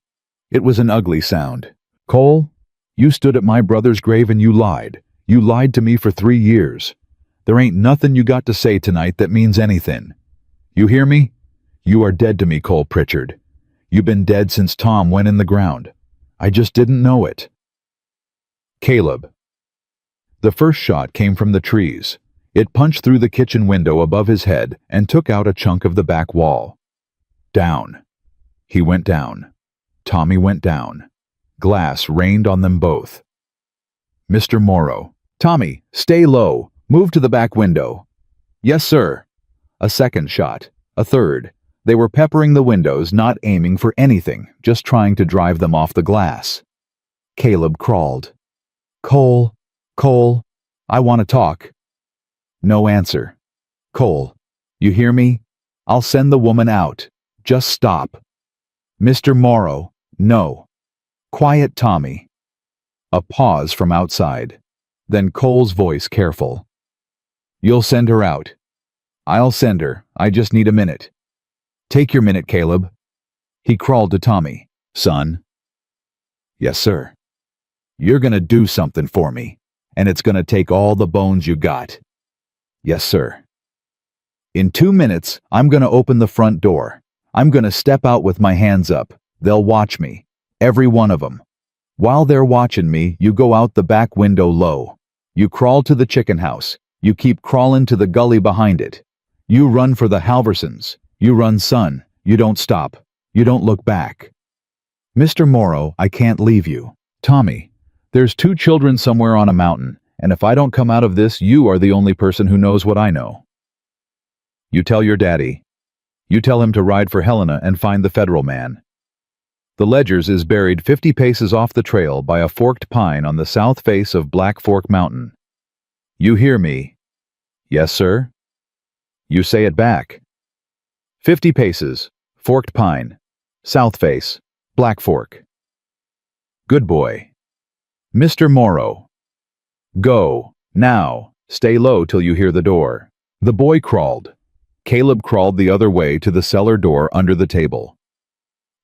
It was an ugly sound. Cole, you stood at my brother's grave and you lied. You lied to me for 3 years. There ain't nothing you got to say tonight that means anything. You hear me? You are dead to me, Cole Pritchard. You've been dead since Tom went in the ground. I just didn't know it. Caleb. The first shot came from the trees. It punched through the kitchen window above his head and took out a chunk of the back wall. Down. He went down. Tommy went down. Glass rained on them both. Mr. Morrow. Tommy, stay low. Move to the back window. Yes, sir. A second shot. A third. They were peppering the windows, not aiming for anything, just trying to drive them off the glass. Caleb crawled. Cole, I want to talk. No answer. Cole, you hear me? I'll send the woman out. Just stop. Mr. Morrow, no. Quiet, Tommy. A pause from outside. Then Cole's voice careful. You'll send her out. I'll send her. I just need a minute. Take your minute, Caleb. He crawled to Tommy. Son. Yes, sir. You're gonna do something for me, and it's gonna take all the bones you got. Yes, sir. In 2 minutes, I'm gonna open the front door. I'm gonna step out with my hands up. They'll watch me. Every one of them. While they're watching me, you go out the back window low. You crawl to the chicken house. You keep crawling to the gully behind it. You run for the Halversons. You run, son. You don't stop. You don't look back. Mr. Morrow, I can't leave you. Tommy, there's 2 children somewhere on a mountain, and if I don't come out of this, you are the only person who knows what I know. You tell your daddy. You tell him to ride for Helena and find the federal man. The Ledgers is buried 50 paces off the trail by a forked pine on the south face of Black Fork Mountain. You hear me? Yes, sir. You say it back. 50 paces, forked pine, south face, Black Fork. Good boy. Mr. Morrow. Go, now, stay low till you hear the door. The boy crawled. Caleb crawled the other way to the cellar door under the table.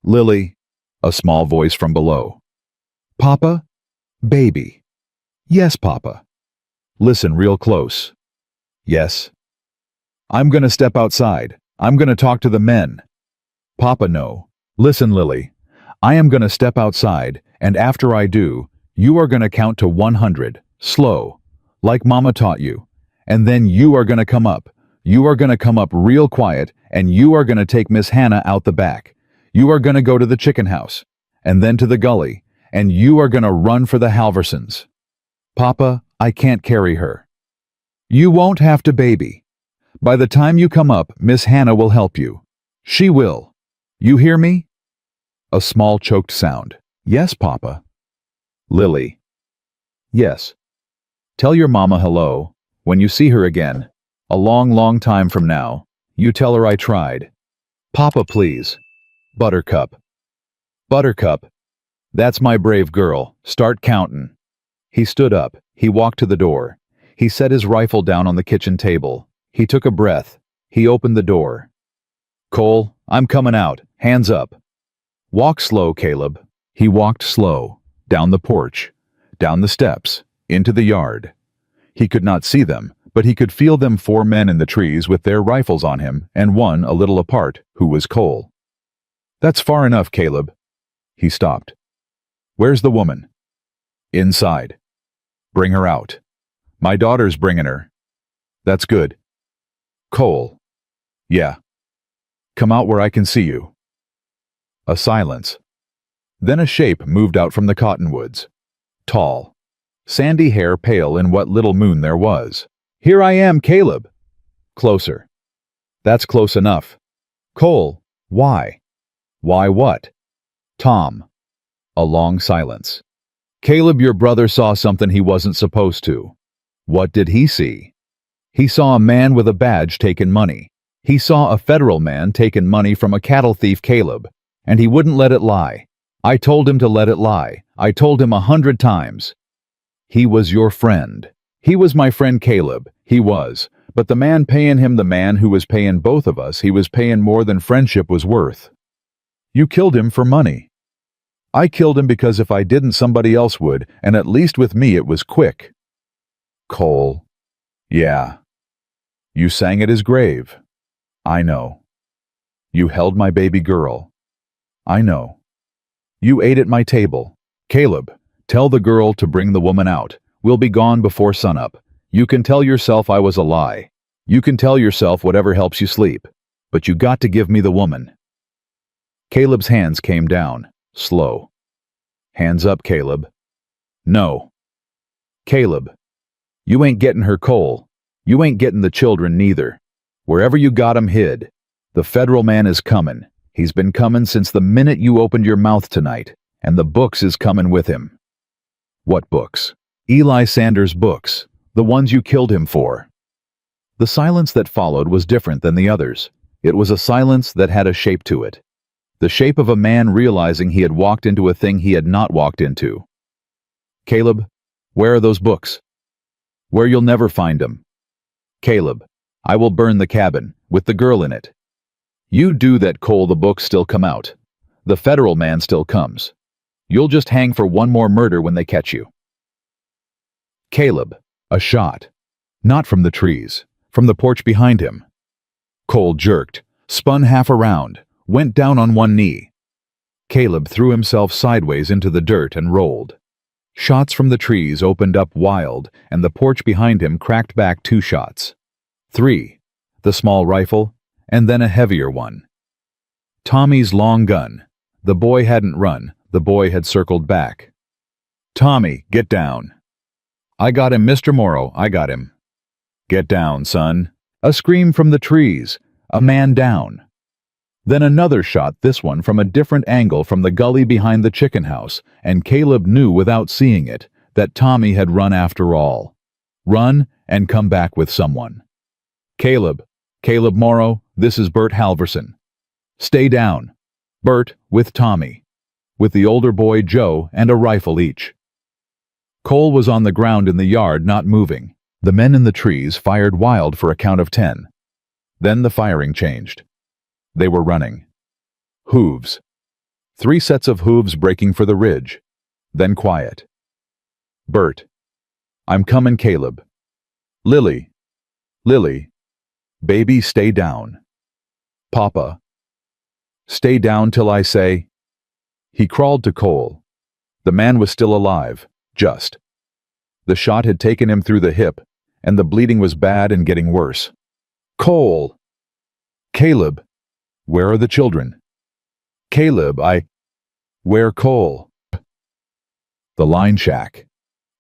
Lily, a small voice from below. Papa? Baby. Yes, Papa. Listen real close. Yes. I'm gonna step outside. I'm gonna talk to the men. Papa, no. Listen, Lily. I am gonna step outside, and after I do, you are gonna count to 100, slow, like Mama taught you. And then you are gonna come up. You are gonna come up real quiet, and you are gonna take Miss Hannah out the back. You are gonna go to the chicken house, and then to the gully, and you are gonna run for the Halversons. Papa, I can't carry her. You won't have to, baby. By the time you come up, Miss Hannah will help you. She will. You hear me? A small choked sound. Yes, Papa. Lily. Yes. Tell your mama hello. When you see her again, a long, long time from now, you tell her I tried. Papa, please. Buttercup. Buttercup. That's my brave girl. Start countin'. He stood up. He walked to the door. He set his rifle down on the kitchen table. He took a breath. He opened the door. Cole, I'm coming out. Hands up. Walk slow, Caleb. He walked slow. Down the porch. Down the steps. Into the yard. He could not see them, but he could feel them, 4 men in the trees with their rifles on him, and one a little apart, who was Cole. That's far enough, Caleb. He stopped. Where's the woman? Inside. Bring her out. My daughter's bringing her. That's good. Cole. Yeah. Come out where I can see you. A silence. Then a shape moved out from the cottonwoods. Tall. Sandy hair pale in what little moon there was. Here I am, Caleb. Closer. That's close enough. Cole. Why? Why what? Tom. A long silence. Caleb, your brother saw something he wasn't supposed to. What did he see? He saw a man with a badge taking money. He saw a federal man taking money from a cattle thief, Caleb, and he wouldn't let it lie. I told him to let it lie. I told him 100 times. He was your friend. He was my friend, Caleb. He was. But the man paying him, the man who was paying both of us, he was paying more than friendship was worth. You killed him for money. I killed him because if I didn't, somebody else would, and at least with me it was quick. Cole. Yeah. You sang at his grave. I know. You held my baby girl. I know. You ate at my table. Caleb, tell the girl to bring the woman out. We'll be gone before sunup. You can tell yourself I was a lie. You can tell yourself whatever helps you sleep. But you got to give me the woman. Caleb's hands came down, slow. Hands up, Caleb. No. Caleb. You ain't getting her, Cole. You ain't getting the children neither. Wherever you got 'em hid. The federal man is comin'. He's been comin' since the minute you opened your mouth tonight, and the books is comin' with him. What books? Eli Sanders' books, the ones you killed him for. The silence that followed was different than the others. It was a silence that had a shape to it. The shape of a man realizing he had walked into a thing he had not walked into. Caleb, where are those books? Where you'll never find 'em. Caleb, I will burn the cabin, with the girl in it. You do that, Cole, the books still come out. The federal man still comes. You'll just hang for one more murder when they catch you. Caleb, a shot. Not from the trees, from the porch behind him. Cole jerked, spun half around, went down on one knee. Caleb threw himself sideways into the dirt and rolled. Shots from the trees opened up wild, and the porch behind him cracked back 2 shots. 3. The small rifle, and then a heavier one. Tommy's long gun. The boy hadn't run. The boy had circled back. Tommy, get down. I got him, Mr. Morrow, I got him. Get down, son. A scream from the trees. A man down. Then another shot, this one from a different angle from the gully behind the chicken house, and Caleb knew without seeing it that Tommy had run after all. Run and come back with someone. Caleb Morrow, this is Bert Halverson. Stay down. Bert with Tommy, with the older boy Joe and a rifle each. Cole was on the ground in the yard, not moving. The men in the trees fired wild for a count of 10. Then the firing changed. They were running. Hooves. 3 sets of hooves breaking for the ridge. Then quiet. Bert. I'm comin', Caleb. Lily. Baby, stay down. Papa. Stay down till I say. He crawled to Cole. The man was still alive, just. The shot had taken him through the hip, and the bleeding was bad and getting worse. Cole. Caleb. Where are the children? Caleb, Where Cole? The line shack.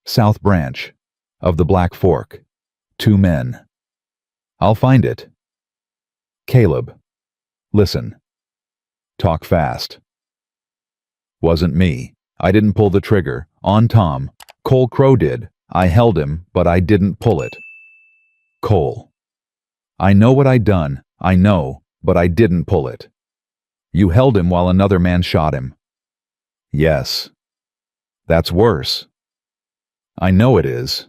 South Branch. Of the Black Fork. 2 men. I'll find it. Caleb. Listen. Talk fast. Wasn't me. I didn't pull the trigger. On Tom. Cole Crow did. I held him, but I didn't pull it. Cole. I know what I'd done. I know, but I didn't pull it. You held him while another man shot him. Yes. That's worse. I know it is.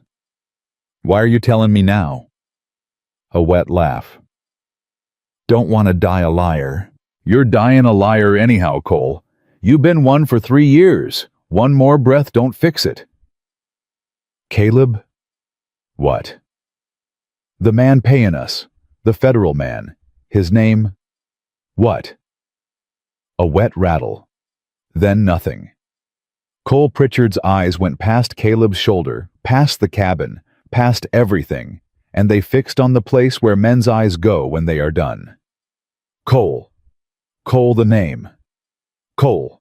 Why are you telling me now? A wet laugh. Don't want to die a liar. You're dying a liar anyhow, Cole. You've been one for 3 years. One more breath don't fix it. Caleb? What? The man paying us. The federal man. His name? What? A wet rattle. Then nothing. Cole Pritchard's eyes went past Caleb's shoulder, past the cabin, past everything, and they fixed on the place where men's eyes go when they are done. Cole. Cole the name. Cole.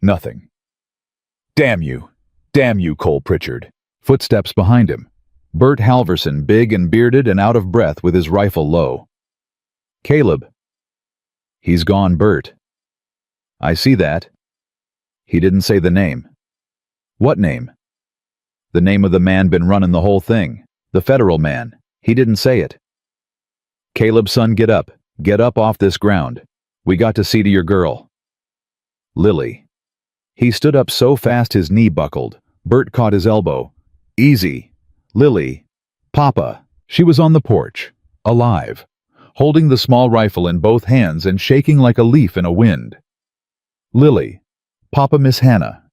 Nothing. Damn you, Cole Pritchard. Footsteps behind him. Bert Halverson, big and bearded and out of breath with his rifle low. Caleb. He's gone, Bert. I see that. He didn't say the name. What name? The name of the man been running the whole thing. The federal man. He didn't say it. Caleb, son, get up. Get up off this ground. We got to see to your girl. Lily. He stood up so fast his knee buckled. Bert caught his elbow. Easy. Lily. Papa. She was on the porch. Alive. Holding the small rifle in both hands and shaking like a leaf in a wind. Lily. Papa, Miss Hannah.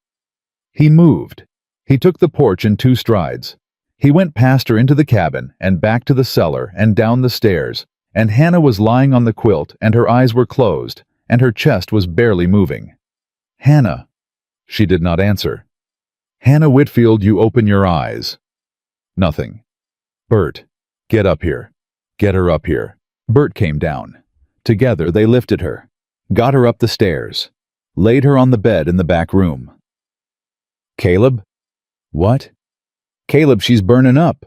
He moved. He took the porch in 2 strides. He went past her into the cabin and back to the cellar and down the stairs, and Hannah was lying on the quilt and her eyes were closed and her chest was barely moving. Hannah. She did not answer. Hannah Whitfield, you open your eyes. Nothing. Bert. Get up here. Get her up here. Bert came down. Together they lifted her, got her up the stairs, laid her on the bed in the back room. Caleb? What? Caleb, she's burning up.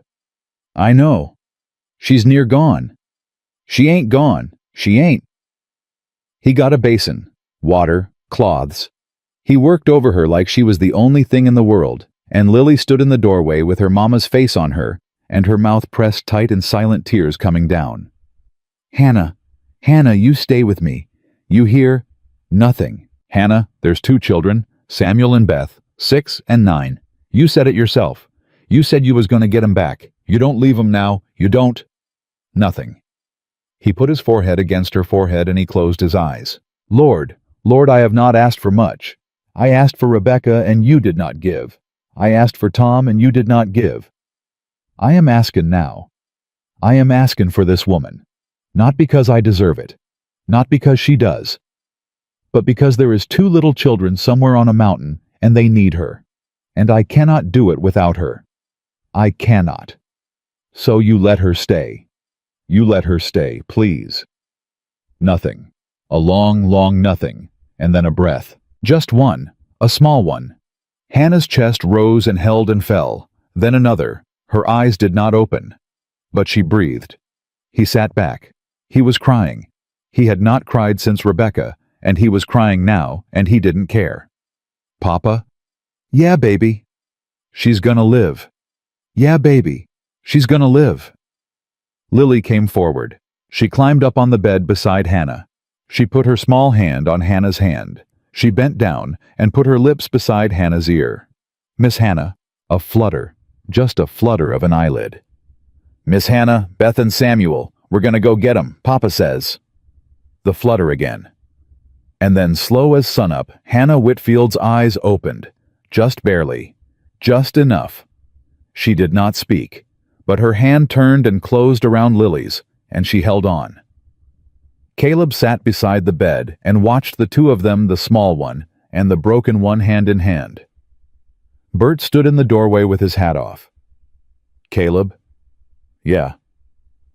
I know. She's near gone. She ain't gone. She ain't. He got a basin, water, cloths. He worked over her like she was the only thing in the world, and Lily stood in the doorway with her mama's face on her and her mouth pressed tight and silent tears coming down. Hannah, Hannah, you stay with me. You hear? Nothing. Hannah, there's 2 children, Samuel and Beth, 6 and 9. You said it yourself. You said you was going to get 'em back. You don't leave 'em now. You don't. Nothing. He put his forehead against her forehead and he closed his eyes. Lord, Lord, I have not asked for much. I asked for Rebecca and you did not give. I asked for Tom and you did not give. I am asking now. I am asking for this woman. Not because I deserve it. Not because she does. But because there is 2 little children somewhere on a mountain and they need her. And I cannot do it without her. I cannot. So you let her stay. You let her stay, please. Nothing. A long, long nothing. And then a breath. Just one. A small one. Hannah's chest rose and held and fell. Then another. Her eyes did not open. But she breathed. He sat back. He was crying. He had not cried since Rebecca, and he was crying now, and he didn't care. Papa? Yeah, baby. She's gonna live. Yeah, baby. She's gonna live. Lily came forward. She climbed up on the bed beside Hannah. She put her small hand on Hannah's hand. She bent down and put her lips beside Hannah's ear. Miss Hannah, a flutter, just a flutter of an eyelid. Miss Hannah, Beth and Samuel, we're gonna go get 'em, Papa says. The flutter again. And then slow as sunup, Hannah Whitfield's eyes opened, just barely, just enough. She did not speak, but her hand turned and closed around Lily's, and she held on. Caleb sat beside the bed and watched the 2 of them, the small one and the broken one, hand in hand. Bert stood in the doorway with his hat off. Caleb? Yeah.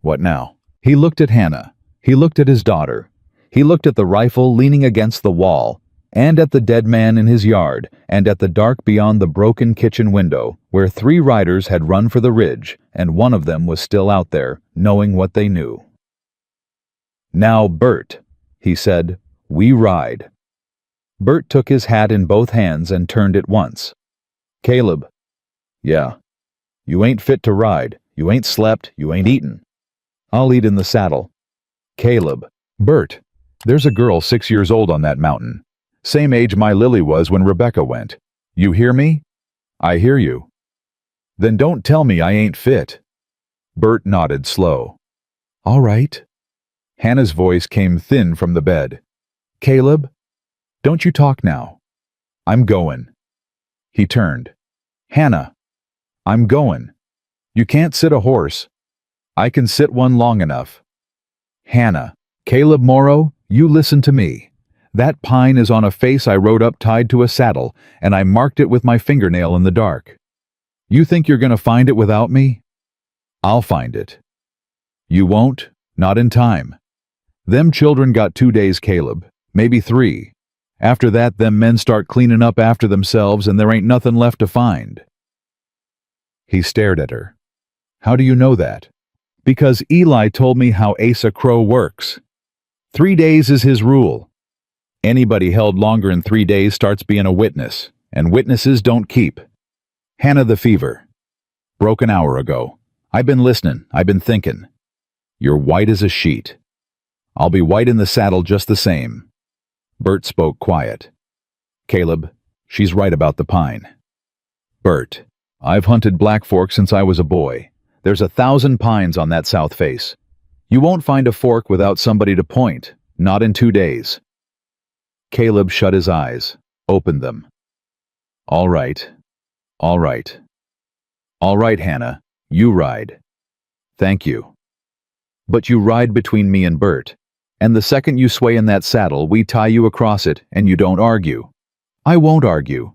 What now? He looked at Hannah. He looked at his daughter. He looked at the rifle leaning against the wall, and at the dead man in his yard, and at the dark beyond the broken kitchen window, where 3 riders had run for the ridge, and one of them was still out there, knowing what they knew. Now, Bert, he said, We ride. Bert took his hat in both hands and turned it once. Caleb. Yeah. You ain't fit to ride. You ain't slept. You ain't eaten. I'll eat in the saddle. Caleb. Bert. There's a girl 6 years old on that mountain. Same age my Lily was when Rebecca went. You hear me? I hear you. Then don't tell me I ain't fit. Bert nodded slow. All right. Hannah's voice came thin from the bed. Caleb, don't you talk now. I'm going. He turned. Hannah, I'm going. You can't sit a horse. I can sit one long enough. Hannah, Caleb Morrow, you listen to me. That pine is on a face I rode up tied to a saddle, and I marked it with my fingernail in the dark. You think you're going to find it without me? I'll find it. You won't, not in time. Them children got 2 days, Caleb, maybe 3. After that, them men start cleaning up after themselves and there ain't nothing left to find. He stared at her. How do you know that? Because Eli told me how Asa Crow works. 3 days is his rule. Anybody held longer than 3 days starts being a witness, and witnesses don't keep. Hannah, the fever. Broke an hour ago. I've been listening, I've been thinking. You're white as a sheet. I'll be white in the saddle just the same. Bert spoke quiet. Caleb, she's right about the pine. Bert, I've hunted Black Fork since I was a boy. There's 1,000 pines on that south face. You won't find a fork without somebody to point, not in 2 days. Caleb shut his eyes, opened them. All right. All right. All right, Hannah, you ride. Thank you. But you ride between me and Bert, and the second you sway in that saddle, we tie you across it, and you don't argue. I won't argue.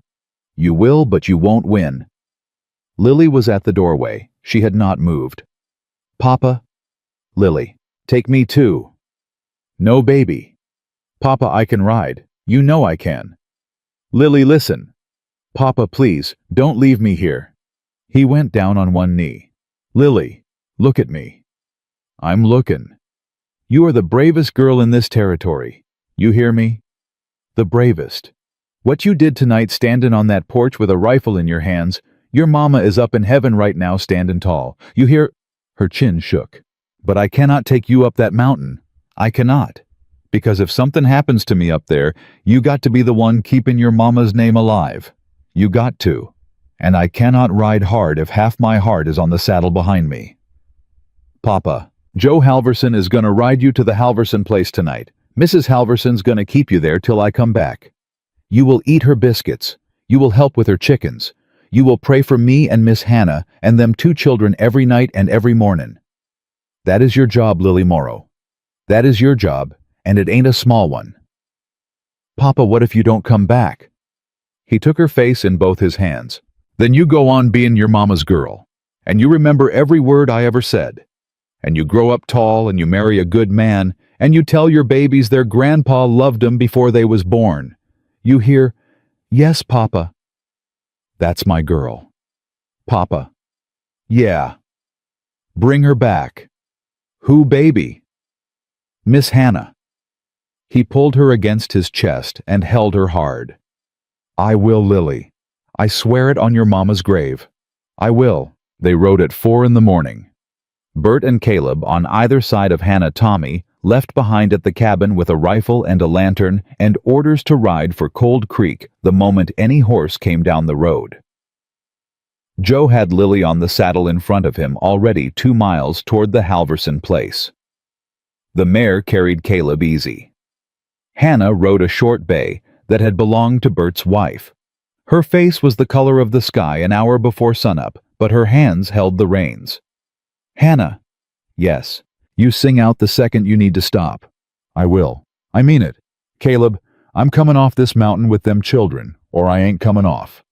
You will, but you won't win. Lily was at the doorway. She had not moved. Papa? Lily, take me too. No, baby. Papa, I can ride. You know I can. Lily, listen. Papa, please, don't leave me here. He went down on one knee. Lily, look at me. I'm looking. You are the bravest girl in this territory. You hear me? The bravest. What you did tonight standing on that porch with a rifle in your hands, your mama is up in heaven right now standing tall. You hear? Her chin shook. But I cannot take you up that mountain. I cannot. Because if something happens to me up there, you got to be the one keeping your mama's name alive. You got to. And I cannot ride hard if half my heart is on the saddle behind me. Papa, Joe Halverson is gonna ride you to the Halverson place tonight. Mrs. Halverson's gonna keep you there till I come back. You will eat her biscuits. You will help with her chickens. You will pray for me and Miss Hannah and them 2 children every night and every morning. That is your job, Lily Morrow. That is your job, and it ain't a small one. Papa, what if you don't come back? He took her face in both his hands. Then you go on being your mama's girl, and you remember every word I ever said. And you grow up tall and you marry a good man, and you tell your babies their grandpa loved 'em before they was born. You hear, yes, Papa. That's my girl. Papa. Yeah. Bring her back. Who, baby? Miss Hannah. He pulled her against his chest and held her hard. I will, Lily. I swear it on your mama's grave. I will. They rode at 4 in the morning. Bert and Caleb, on either side of Hannah Tommy, left behind at the cabin with a rifle and a lantern and orders to ride for Cold Creek the moment any horse came down the road. Joe had Lily on the saddle in front of him already 2 miles toward the Halverson place. The mare carried Caleb easy. Hannah rode a short bay that had belonged to Bert's wife. Her face was the color of the sky an hour before sunup, but her hands held the reins. Hannah. Yes. You sing out the second you need to stop. I will. I mean it. Caleb, I'm coming off this mountain with them children, or I ain't coming off.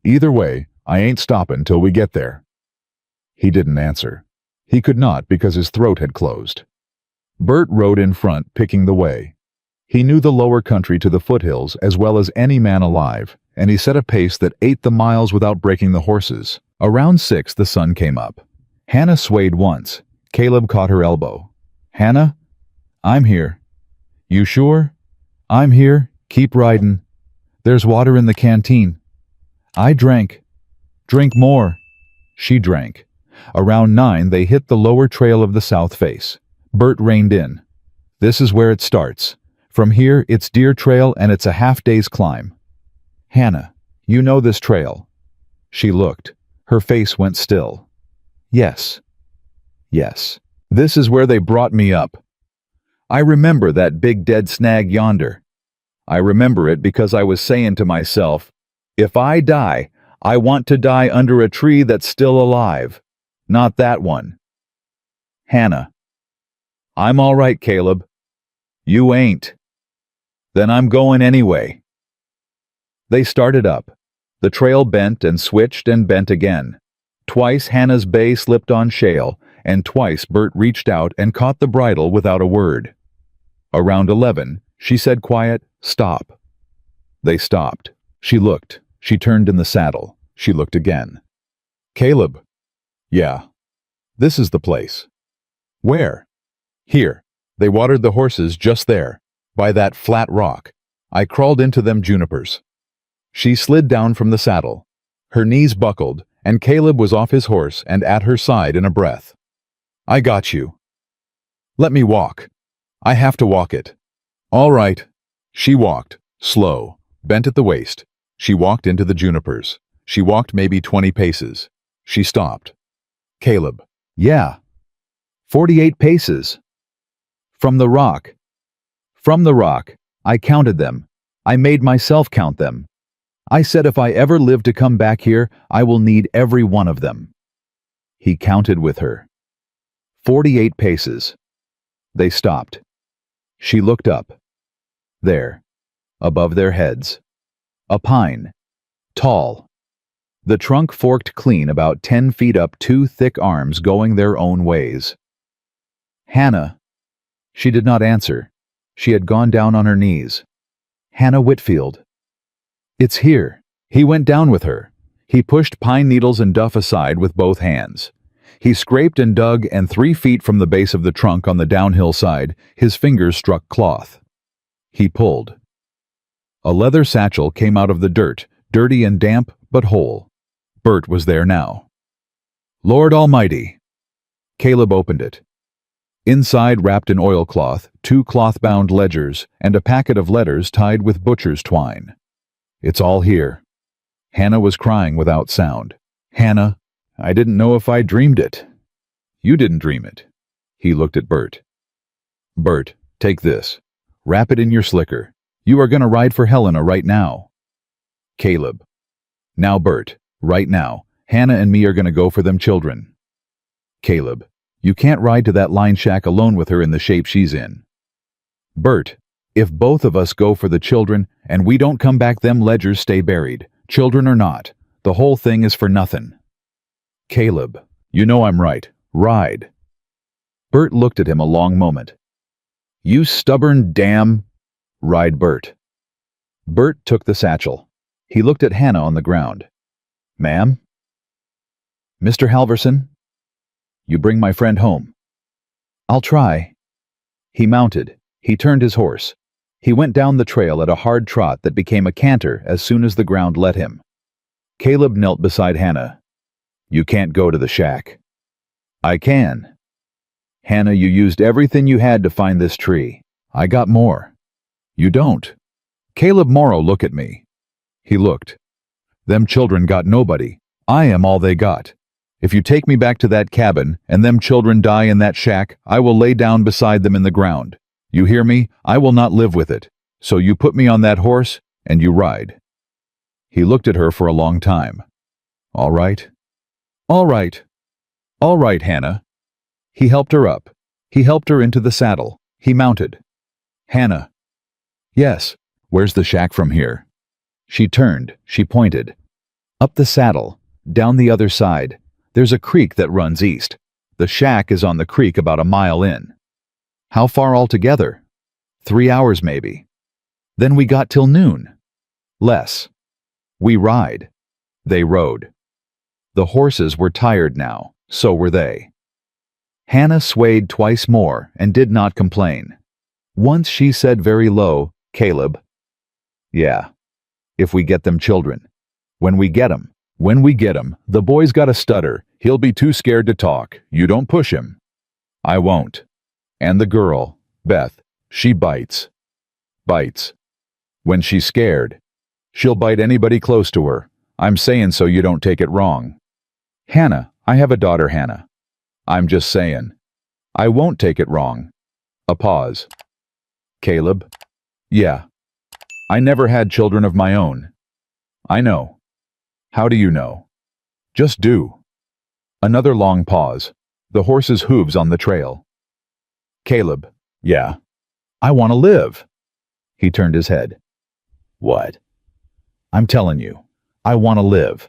Either way, I ain't stopping till we get there. He didn't answer. He could not because his throat had closed. Bert rode in front, picking the way. He knew the lower country to the foothills as well as any man alive, and he set a pace that ate the miles without breaking the horses. Around 6, the sun came up. Hannah swayed once. Caleb caught her elbow. Hannah? I'm here. You sure? I'm here, keep riding. There's water in the canteen. I drank. Drink more. She drank. Around 9 they hit the lower trail of the south face. Bert reined in. This is where it starts. From here it's Deer Trail and it's a half-day's climb. Hannah, you know this trail. She looked. Her face went still. Yes. Yes. This is where they brought me up. I remember that big dead snag yonder. I remember it because I was saying to myself, if I die, I want to die under a tree that's still alive. Not that one. Hannah. I'm all right, Caleb. You ain't. Then I'm going anyway. They started up. The trail bent and switched and bent again. Twice Hannah's bay slipped on shale, and twice Bert reached out and caught the bridle without a word. Around 11, she said quiet, stop. They stopped. She looked. She turned in the saddle. She looked again. Caleb. Yeah. This is the place. Where? Here. They watered the horses just there, by that flat rock. I crawled into them junipers. She slid down from the saddle. Her knees buckled, and Caleb was off his horse and at her side in a breath. I got you. Let me walk. I have to walk it. All right. She walked, slow, bent at the waist. She walked into the junipers. She walked maybe 20 paces. She stopped. Caleb. Yeah. 48 paces. From the rock. From the rock. I counted them. I made myself count them. I said if I ever live to come back here, I will need every one of them. He counted with her. 48 paces. They stopped. She looked up. There. Above their heads. A pine. Tall. The trunk forked clean about 10 feet up, 2 thick arms going their own ways. Hannah. She did not answer. She had gone down on her knees. Hannah Whitfield. It's here. He went down with her. He pushed pine needles and duff aside with both hands. He scraped and dug, and 3 feet from the base of the trunk on the downhill side, his fingers struck cloth. He pulled. A leather satchel came out of the dirt, dirty and damp, but whole. Bert was there now. Lord Almighty! Caleb opened it. Inside, wrapped in oilcloth, 2 cloth-bound ledgers and a packet of letters tied with butcher's twine. It's all here. Hannah was crying without sound. Hannah, I didn't know if I dreamed it. You didn't dream it. He looked at Bert. Bert, take this. Wrap it in your slicker. You are going to ride for Helena right now. Caleb. Now, Bert, right now, Hannah and me are going to go for them children. Caleb. You can't ride to that line shack alone with her in the shape she's in. Bert. If both of us go for the children and we don't come back, them ledgers stay buried, children or not. The whole thing is for nothing. Caleb. You know I'm right. Ride. Bert looked at him a long moment. You stubborn damn. Ride, Bert. Bert took the satchel. He looked at Hannah on the ground. Ma'am? Mr. Halverson? You bring my friend home. I'll try. He mounted. He turned his horse. He went down the trail at a hard trot that became a canter as soon as the ground let him. Caleb knelt beside Hannah. You can't go to the shack. I can. Hannah, you used everything you had to find this tree. I got more. You don't. Caleb Morrow, look at me. He looked. Them children got nobody. I am all they got. If you take me back to that cabin and them children die in that shack, I will lay down beside them in the ground. You hear me? I will not live with it. So you put me on that horse and you ride. He looked at her for a long time. All right. All right. All right, Hannah. He helped her up. He helped her into the saddle. He mounted. Hannah. Yes. Where's the shack from here? She turned. She pointed. Up the saddle. Down the other side. There's a creek that runs east. The shack is on the creek about a mile in. How far altogether? 3 hours maybe. Then we got till noon. Less. We ride. They rode. The horses were tired now, so were they. Hannah swayed twice more and did not complain. Once she said very low, Caleb. Yeah. If we get them children. When we get 'em. When we get him, the boy's got a stutter. He'll be too scared to talk. You don't push him. I won't. And the girl, Beth, she bites. Bites. When she's scared. She'll bite anybody close to her. I'm saying so you don't take it wrong. Hannah, I have a daughter, Hannah. I'm just saying. I won't take it wrong. A pause. Caleb. Yeah. I never had children of my own. I know. How do you know? Just do. Another long pause. The horse's hooves on the trail. Caleb. Yeah. I want to live. He turned his head. What? I'm telling you. I want to live.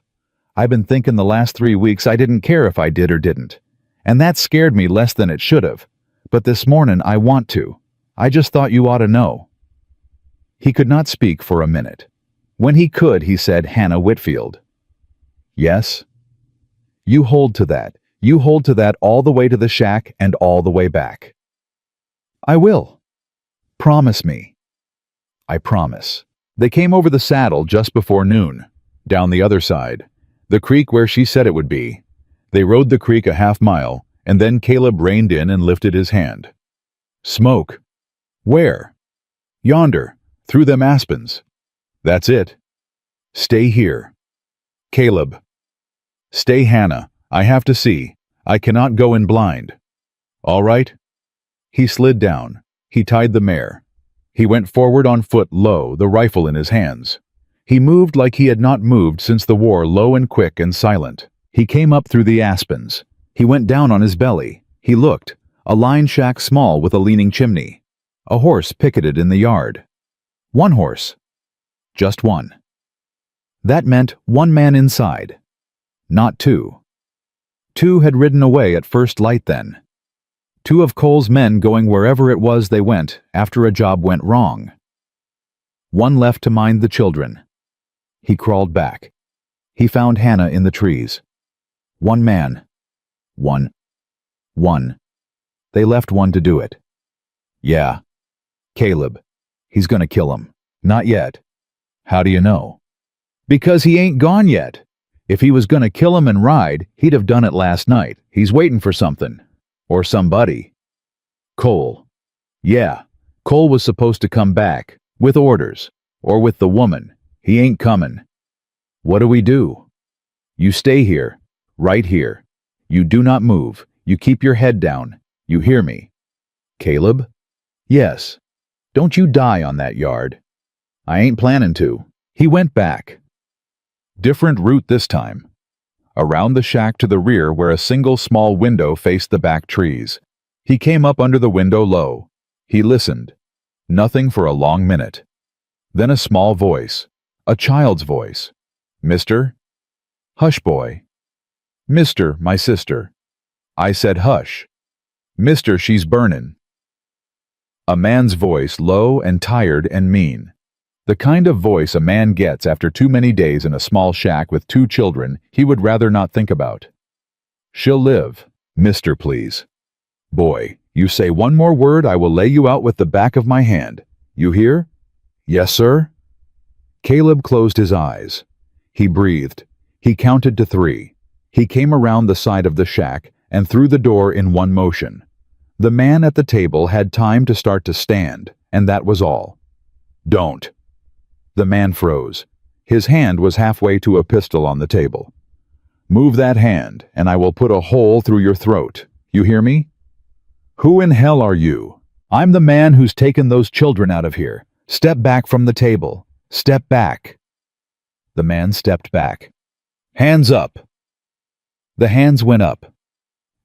I've been thinking the last 3 weeks I didn't care if I did or didn't. And that scared me less than it should have. But this morning I want to. I just thought you ought to know. He could not speak for a minute. When he could, he said, Hannah Whitfield. Yes? You hold to that. You hold to that all the way to the shack and all the way back. I will. Promise me. I promise. They came over the saddle just before noon, down the other side, the creek where she said it would be. They rode the creek a half-mile, and then Caleb reined in and lifted his hand. Smoke. Where? Yonder, through them aspens. That's it. Stay here. Caleb. Stay, Hannah. I have to see. I cannot go in blind. All right? He slid down. He tied the mare. He went forward on foot low, the rifle in his hands. He moved like he had not moved since the war, low and quick and silent. He came up through the aspens. He went down on his belly. He looked. A line shack small with a leaning chimney. A horse picketed in the yard. One horse. Just one. That meant one man inside. Not two. Two had ridden away at first light then. Two of Cole's men going wherever it was they went after a job went wrong. One left to mind the children. He crawled back. He found Hannah in the trees. One man. One. They left one to do it. Yeah. Caleb. He's gonna kill him. Not yet. How do you know? Because he ain't gone yet. If he was gonna kill him and ride, he'd have done it last night. He's waiting for something. Or somebody. Cole. Yeah. Cole was supposed to come back. With orders. Or with the woman. He ain't coming. What do we do? You stay here. Right here. You do not move. You keep your head down. You hear me? Caleb? Yes. Don't you die on that yard. I ain't planning to. He went back. Different route this time. Around the shack to the rear where a single small window faced the back trees. He came up under the window low. He listened. Nothing for a long minute. Then a small voice. A child's voice. Mister? Hush, boy. Mister, my sister. I said hush. Mister, she's burnin'. A man's voice, low and tired and mean. The kind of voice a man gets after too many days in a small shack with 2 children he would rather not think about. She'll live. Mister, please. Boy, you say one more word, I will lay you out with the back of my hand. You hear? Yes, sir? Caleb closed his eyes. He breathed. He counted to 3. He came around the side of the shack and through the door in one motion. The man at the table had time to start to stand, and that was all. Don't. The man froze. His hand was halfway to a pistol on the table. Move that hand, and I will put a hole through your throat. You hear me? Who in hell are you? I'm the man who's taken those children out of here. Step back from the table. Step back. The man stepped back. Hands up. The hands went up.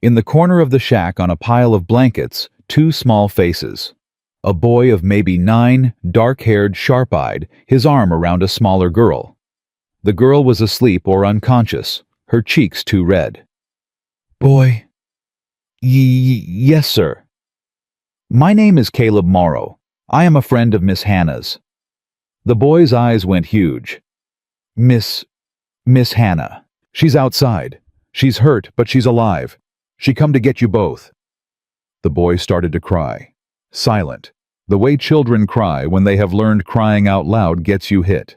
In the corner of the shack on a pile of blankets, 2 small faces. A boy of maybe 9, dark-haired, sharp-eyed, his arm around a smaller girl. The girl was asleep or unconscious, her cheeks too red. Boy. Yes, sir. My name is Caleb Morrow. I am a friend of Miss Hannah's. The boy's eyes went huge. Miss Hannah. She's outside. She's hurt, but she's alive. She come to get you both. The boy started to cry. Silent. The way children cry when they have learned crying out loud gets you hit.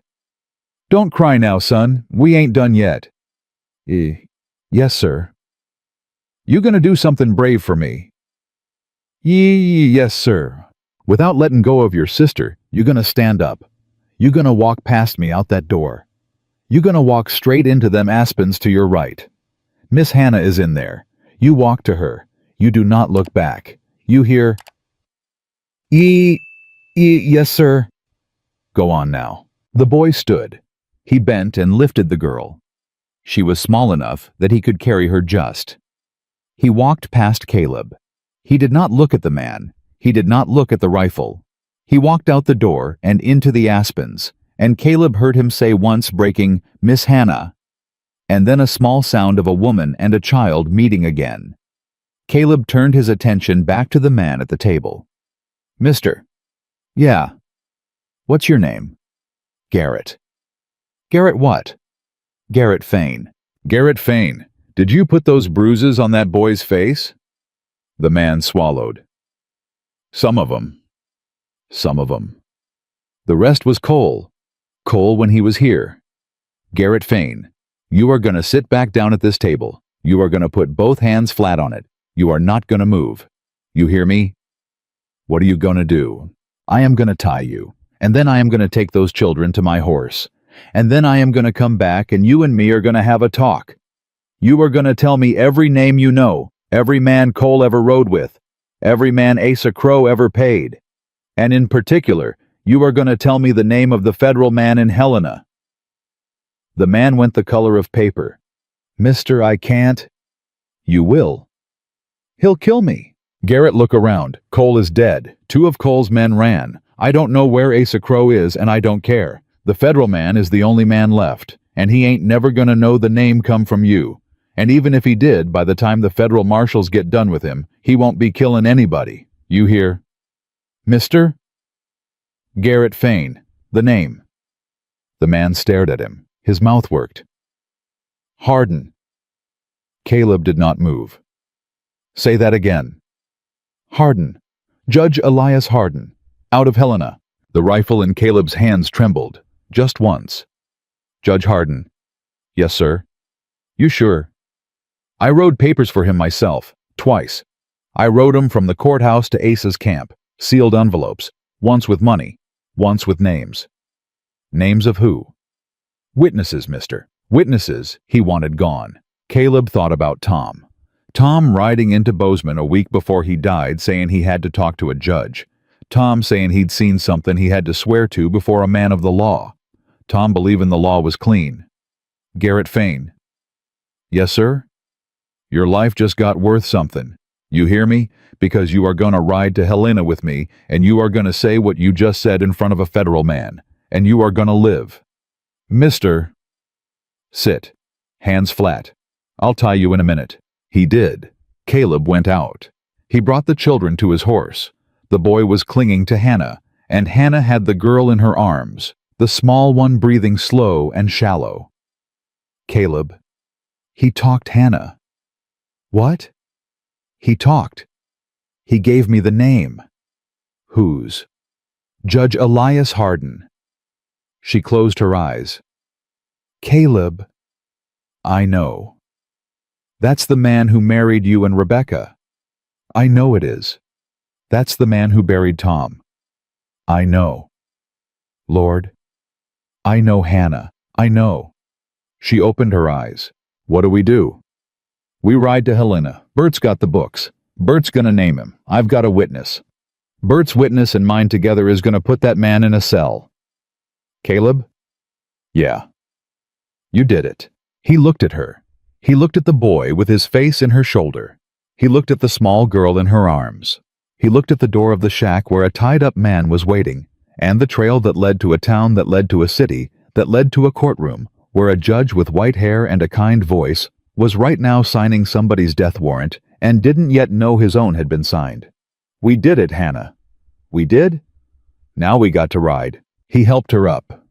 Don't cry now, son. We ain't done yet. Yes, sir. You gonna do something brave for me? Yes, sir. Without letting go of your sister, you gonna stand up. You gonna walk past me out that door. You gonna walk straight into them aspens to your right. Miss Hannah is in there. You walk to her. You do not look back. You hear, yes, sir. Go on now. The boy stood. He bent and lifted the girl. She was small enough that he could carry her just. He walked past Caleb. He did not look at the man. He did not look at the rifle. He walked out the door and into the aspens, and Caleb heard him say once, breaking, "Miss Hannah," and then a small sound of a woman and a child meeting again. Caleb turned his attention back to the man at the table. "Mister." "Yeah." "What's your name?" "Garrett." "Garrett what?" "Garrett Fane." "Garrett Fane, did you put those bruises on that boy's face?" The man swallowed. "Some of 'em. Some of 'em. The rest was Cole. Cole when he was here. Garrett Fane, you are going to sit back down at this table. You are going to put both hands flat on it. You are not going to move. You hear me? What are you going to do? I am going to tie you, and then I am going to take those children to my horse, and then I am going to come back and you and me are going to have a talk. You are going to tell me every name you know, every man Cole ever rode with, every man Asa Crow ever paid, and in particular, you are going to tell me the name of the federal man in Helena." The man went the color of paper. "Mister, I can't." "You will." "He'll kill me." "Garrett, look around. Cole is dead. 2 of Cole's men ran. I don't know where Asa Crow is, and I don't care. The federal man is the only man left, and he ain't never gonna know the name come from you. And even if he did, by the time the federal marshals get done with him, he won't be killing anybody. You hear?" "Mister?" "Garrett Fane. The name." The man stared at him. His mouth worked. "Hardin." Caleb did not move. "Say that again." "Hardin. Judge Elias Hardin. Out of Helena." The rifle in Caleb's hands trembled. Just once. "Judge Hardin." "Yes, sir." "You sure?" "I rode papers for him myself. Twice. I rode 'em from the courthouse to Asa's camp. Sealed envelopes. Once with money. Once with names." "Names of who?" "Witnesses, mister. Witnesses he wanted gone." Caleb thought about Tom. Tom riding into Bozeman a week before he died saying he had to talk to a judge. Tom saying he'd seen something he had to swear to before a man of the law. Tom believing the law was clean. "Garrett Fane." "Yes, sir?" "Your life just got worth something. You hear me? Because you are gonna ride to Helena with me, and you are gonna say what you just said in front of a federal man, and you are gonna live. Mister." "Sit. Hands flat. I'll tie you in a minute." He did. Caleb went out. He brought the children to his horse. The boy was clinging to Hannah, and Hannah had the girl in her arms, the small one breathing slow and shallow. "Caleb." "He talked Hannah." "What?" "He talked. He gave me the name." "Whose?" "Judge Elias Hardin." She closed her eyes. "Caleb." "I know. That's the man who married you and Rebecca." "I know it is. That's the man who buried Tom." "I know. Lord, I know Hannah. I know." She opened her eyes. "What do we do?" "We ride to Helena. Bert's got the books. Bert's gonna name him. I've got a witness. Bert's witness and mine together is gonna put that man in a cell." "Caleb?" "Yeah." "You did it." He looked at her. He looked at the boy with his face in her shoulder. He looked at the small girl in her arms. He looked at the door of the shack where a tied-up man was waiting, and the trail that led to a town that led to a city, that led to a courtroom, where a judge with white hair and a kind voice was right now signing somebody's death warrant and didn't yet know his own had been signed. "We did it, Hannah." "We did?" "Now we got to ride." He helped her up.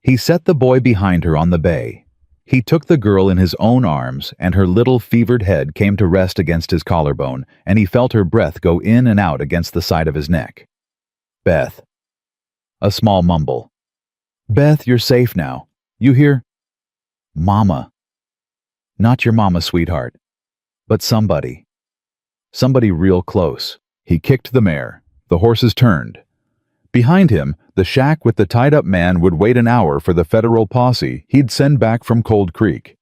He set the boy behind her on the bay. He took the girl in his own arms, and her little fevered head came to rest against his collarbone, and he felt her breath go in and out against the side of his neck. Beth. A small mumble. Beth, you're safe now. You hear? Mama. Not your mama, sweetheart. But somebody. Somebody real close. He kicked the mare. The horses turned. Behind him, the shack with the tied-up man would wait an hour for the federal posse he'd send back from Cold Creek.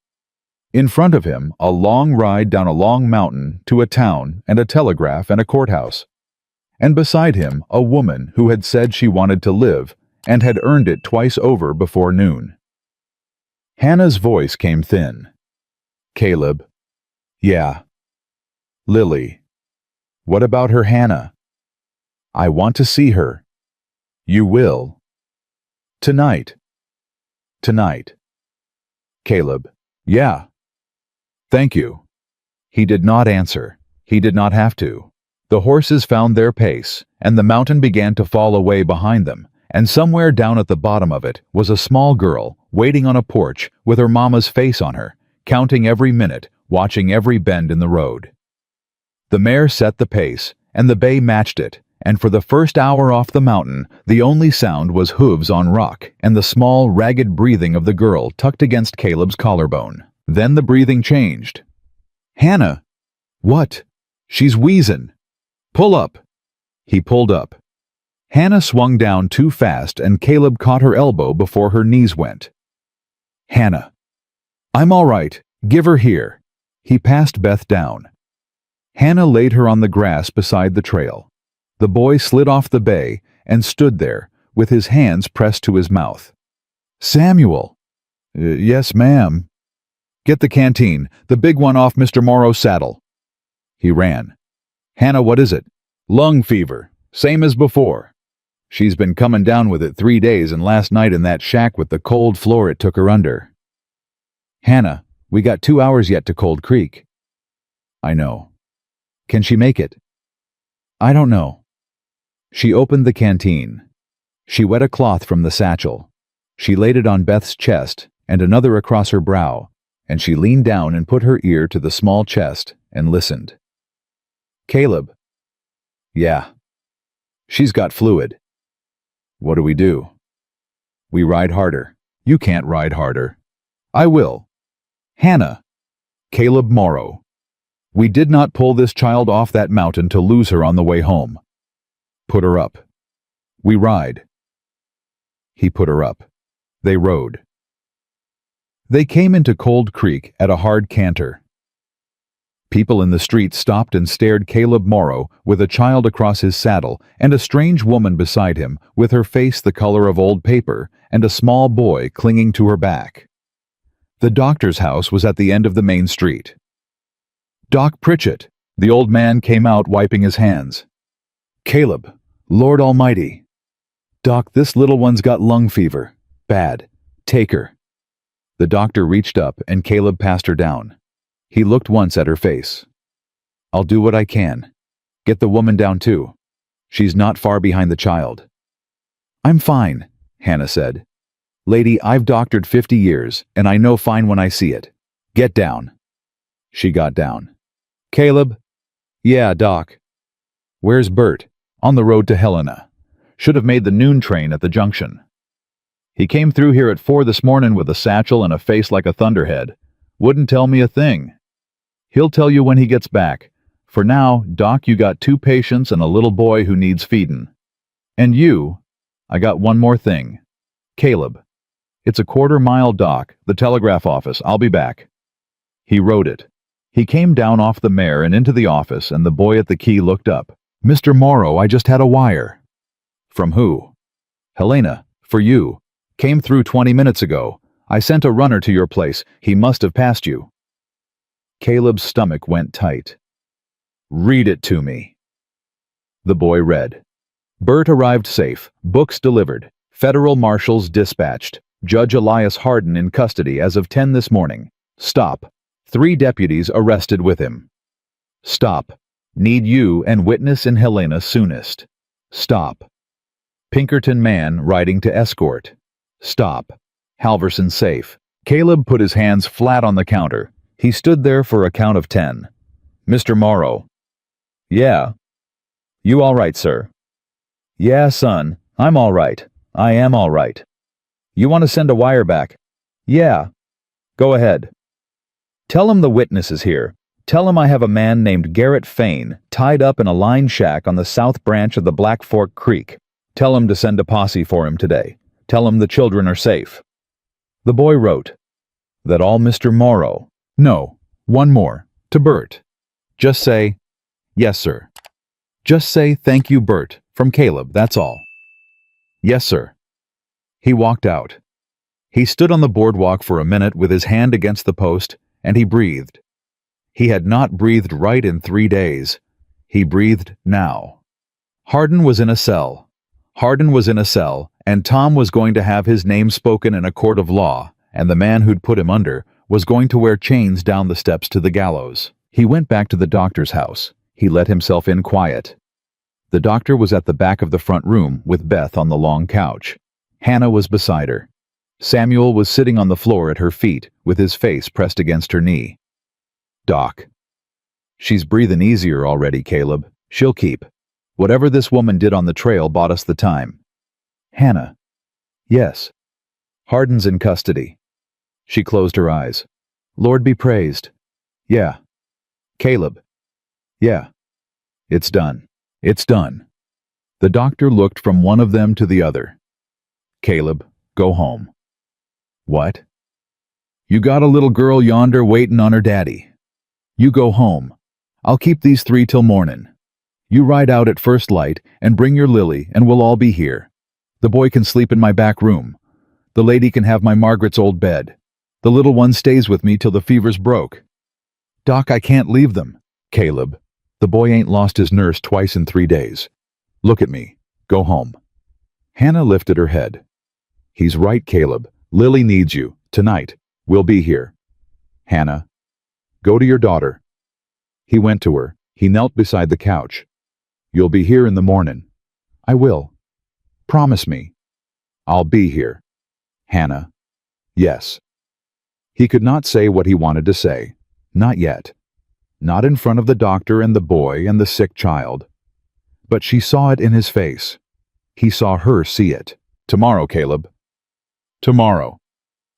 In front of him, a long ride down a long mountain to a town and a telegraph and a courthouse. And beside him, a woman who had said she wanted to live and had earned it twice over before noon. Hannah's voice came thin. Caleb. Yeah. Lily. What about her, Hannah? I want to see her. You will. Tonight. Tonight. Caleb. Yeah. Thank you. He did not answer. He did not have to. The horses found their pace, and the mountain began to fall away behind them, and somewhere down at the bottom of it was a small girl waiting on a porch with her mama's face on her, counting every minute, watching every bend in the road. The mare set the pace, and the bay matched it, and for the first hour off the mountain, the only sound was hooves on rock and the small, ragged breathing of the girl tucked against Caleb's collarbone. Then the breathing changed. Hannah! What? She's wheezin'. Pull up. He pulled up. Hannah swung down too fast and Caleb caught her elbow before her knees went. Hannah. I'm all right. Give her here. He passed Beth down. Hannah laid her on the grass beside the trail. The boy slid off the bay and stood there, with his hands pressed to his mouth. Samuel. Yes, ma'am. Get the canteen, the big one off Mr. Morrow's saddle. He ran. Hannah, what is it? Lung fever, same as before. She's been coming down with it 3 days, and last night in that shack with the cold floor it took her under. Hannah, we got 2 hours yet to Cold Creek. I know. Can she make it? I don't know. She opened the canteen. She wet a cloth from the satchel. She laid it on Beth's chest and another across her brow, and she leaned down and put her ear to the small chest and listened. Caleb. Yeah. She's got fluid. What do we do? We ride harder. You can't ride harder. I will. Hannah. Caleb Morrow. We did not pull this child off that mountain to lose her on the way home. Put her up. We ride. He put her up. They rode. They came into Cold Creek at a hard canter. People in the street stopped and stared Caleb Morrow with a child across his saddle and a strange woman beside him with her face the color of old paper and a small boy clinging to her back. The doctor's house was at the end of the main street. Doc Pritchett, the old man, came out wiping his hands. Caleb, Lord Almighty. Doc, this little one's got lung fever. Bad. Take her. The doctor reached up and Caleb passed her down. He looked once at her face. I'll do what I can. Get the woman down too. She's not far behind the child. I'm fine, Hannah said. Lady, I've doctored 50 years, and I know fine when I see it. Get down. She got down. Caleb? Yeah, Doc. Where's Bert? On the road to Helena. Should have made the noon train at the junction. He came through here at 4 this morning with a satchel and a face like a thunderhead. Wouldn't tell me a thing. He'll tell you when he gets back. For now, Doc, you got 2 patients and a little boy who needs feedin'. And you, I got one more thing. Caleb. It's a 1/4 mile, Doc, the telegraph office. I'll be back. He wrote it. He came down off the mare and into the office, and the boy at the key looked up. Mr. Morrow, I just had a wire. From who? Helena, for you. Came through 20 minutes ago. I sent a runner to your place. He must have passed you. Caleb's stomach went tight. Read it to me. The boy read. Bert arrived safe. Books delivered. Federal marshals dispatched. Judge Elias Hardin in custody as of 10 this morning. Stop. 3 deputies arrested with him. Stop. Need you and witness in Helena soonest. Stop. Pinkerton man riding to escort. Stop. Halverson safe. Caleb put his hands flat on the counter. He stood there for a count of 10. Mr. Morrow. Yeah. You all right, sir? Yeah, son, I'm all right. I am all right. You want to send a wire back? Yeah. Go ahead. Tell him the witness is here. Tell him I have a man named Garrett Fain tied up in a line shack on the south branch of the Black Fork Creek. Tell him to send a posse for him today. Tell him the children are safe. The boy wrote, that all Mr. Morrow. No, one more, to Bert. Just say, yes, sir. Just say, thank you, Bert, from Caleb, that's all. Yes, sir. He walked out. He stood on the boardwalk for a minute with his hand against the post, and he breathed. He had not breathed right in 3 days. He breathed now. Hardin was in a cell. Hardin was in a cell, and Tom was going to have his name spoken in a court of law, and the man who'd put him under was going to wear chains down the steps to the gallows. He went back to the doctor's house. He let himself in quiet. The doctor was at the back of the front room with Beth on the long couch. Hannah was beside her. Samuel was sitting on the floor at her feet with his face pressed against her knee. Doc. She's breathing easier already, Caleb. She'll keep. Whatever this woman did on the trail bought us the time. Hannah. Yes. Hardin's in custody. She closed her eyes. Lord be praised. Yeah. Caleb. Yeah. It's done. It's done. The doctor looked from one of them to the other. Caleb, go home. What? You got a little girl yonder waitin' on her daddy. You go home. I'll keep these 3 till mornin'. You ride out at first light and bring your Lily and we'll all be here. The boy can sleep in my back room. The lady can have my Margaret's old bed. The little one stays with me till the fever's broke. Doc, I can't leave them. Caleb, the boy ain't lost his nurse twice in 3 days. Look at me. Go home. Hannah lifted her head. He's right, Caleb. Lily needs you. Tonight. We'll be here. Hannah, go to your daughter. He went to her. He knelt beside the couch. You'll be here in the mornin'. I will. Promise me. I'll be here. Hannah. Yes. He could not say what he wanted to say. Not yet. Not in front of the doctor and the boy and the sick child. But she saw it in his face. He saw her see it. Tomorrow, Caleb. Tomorrow.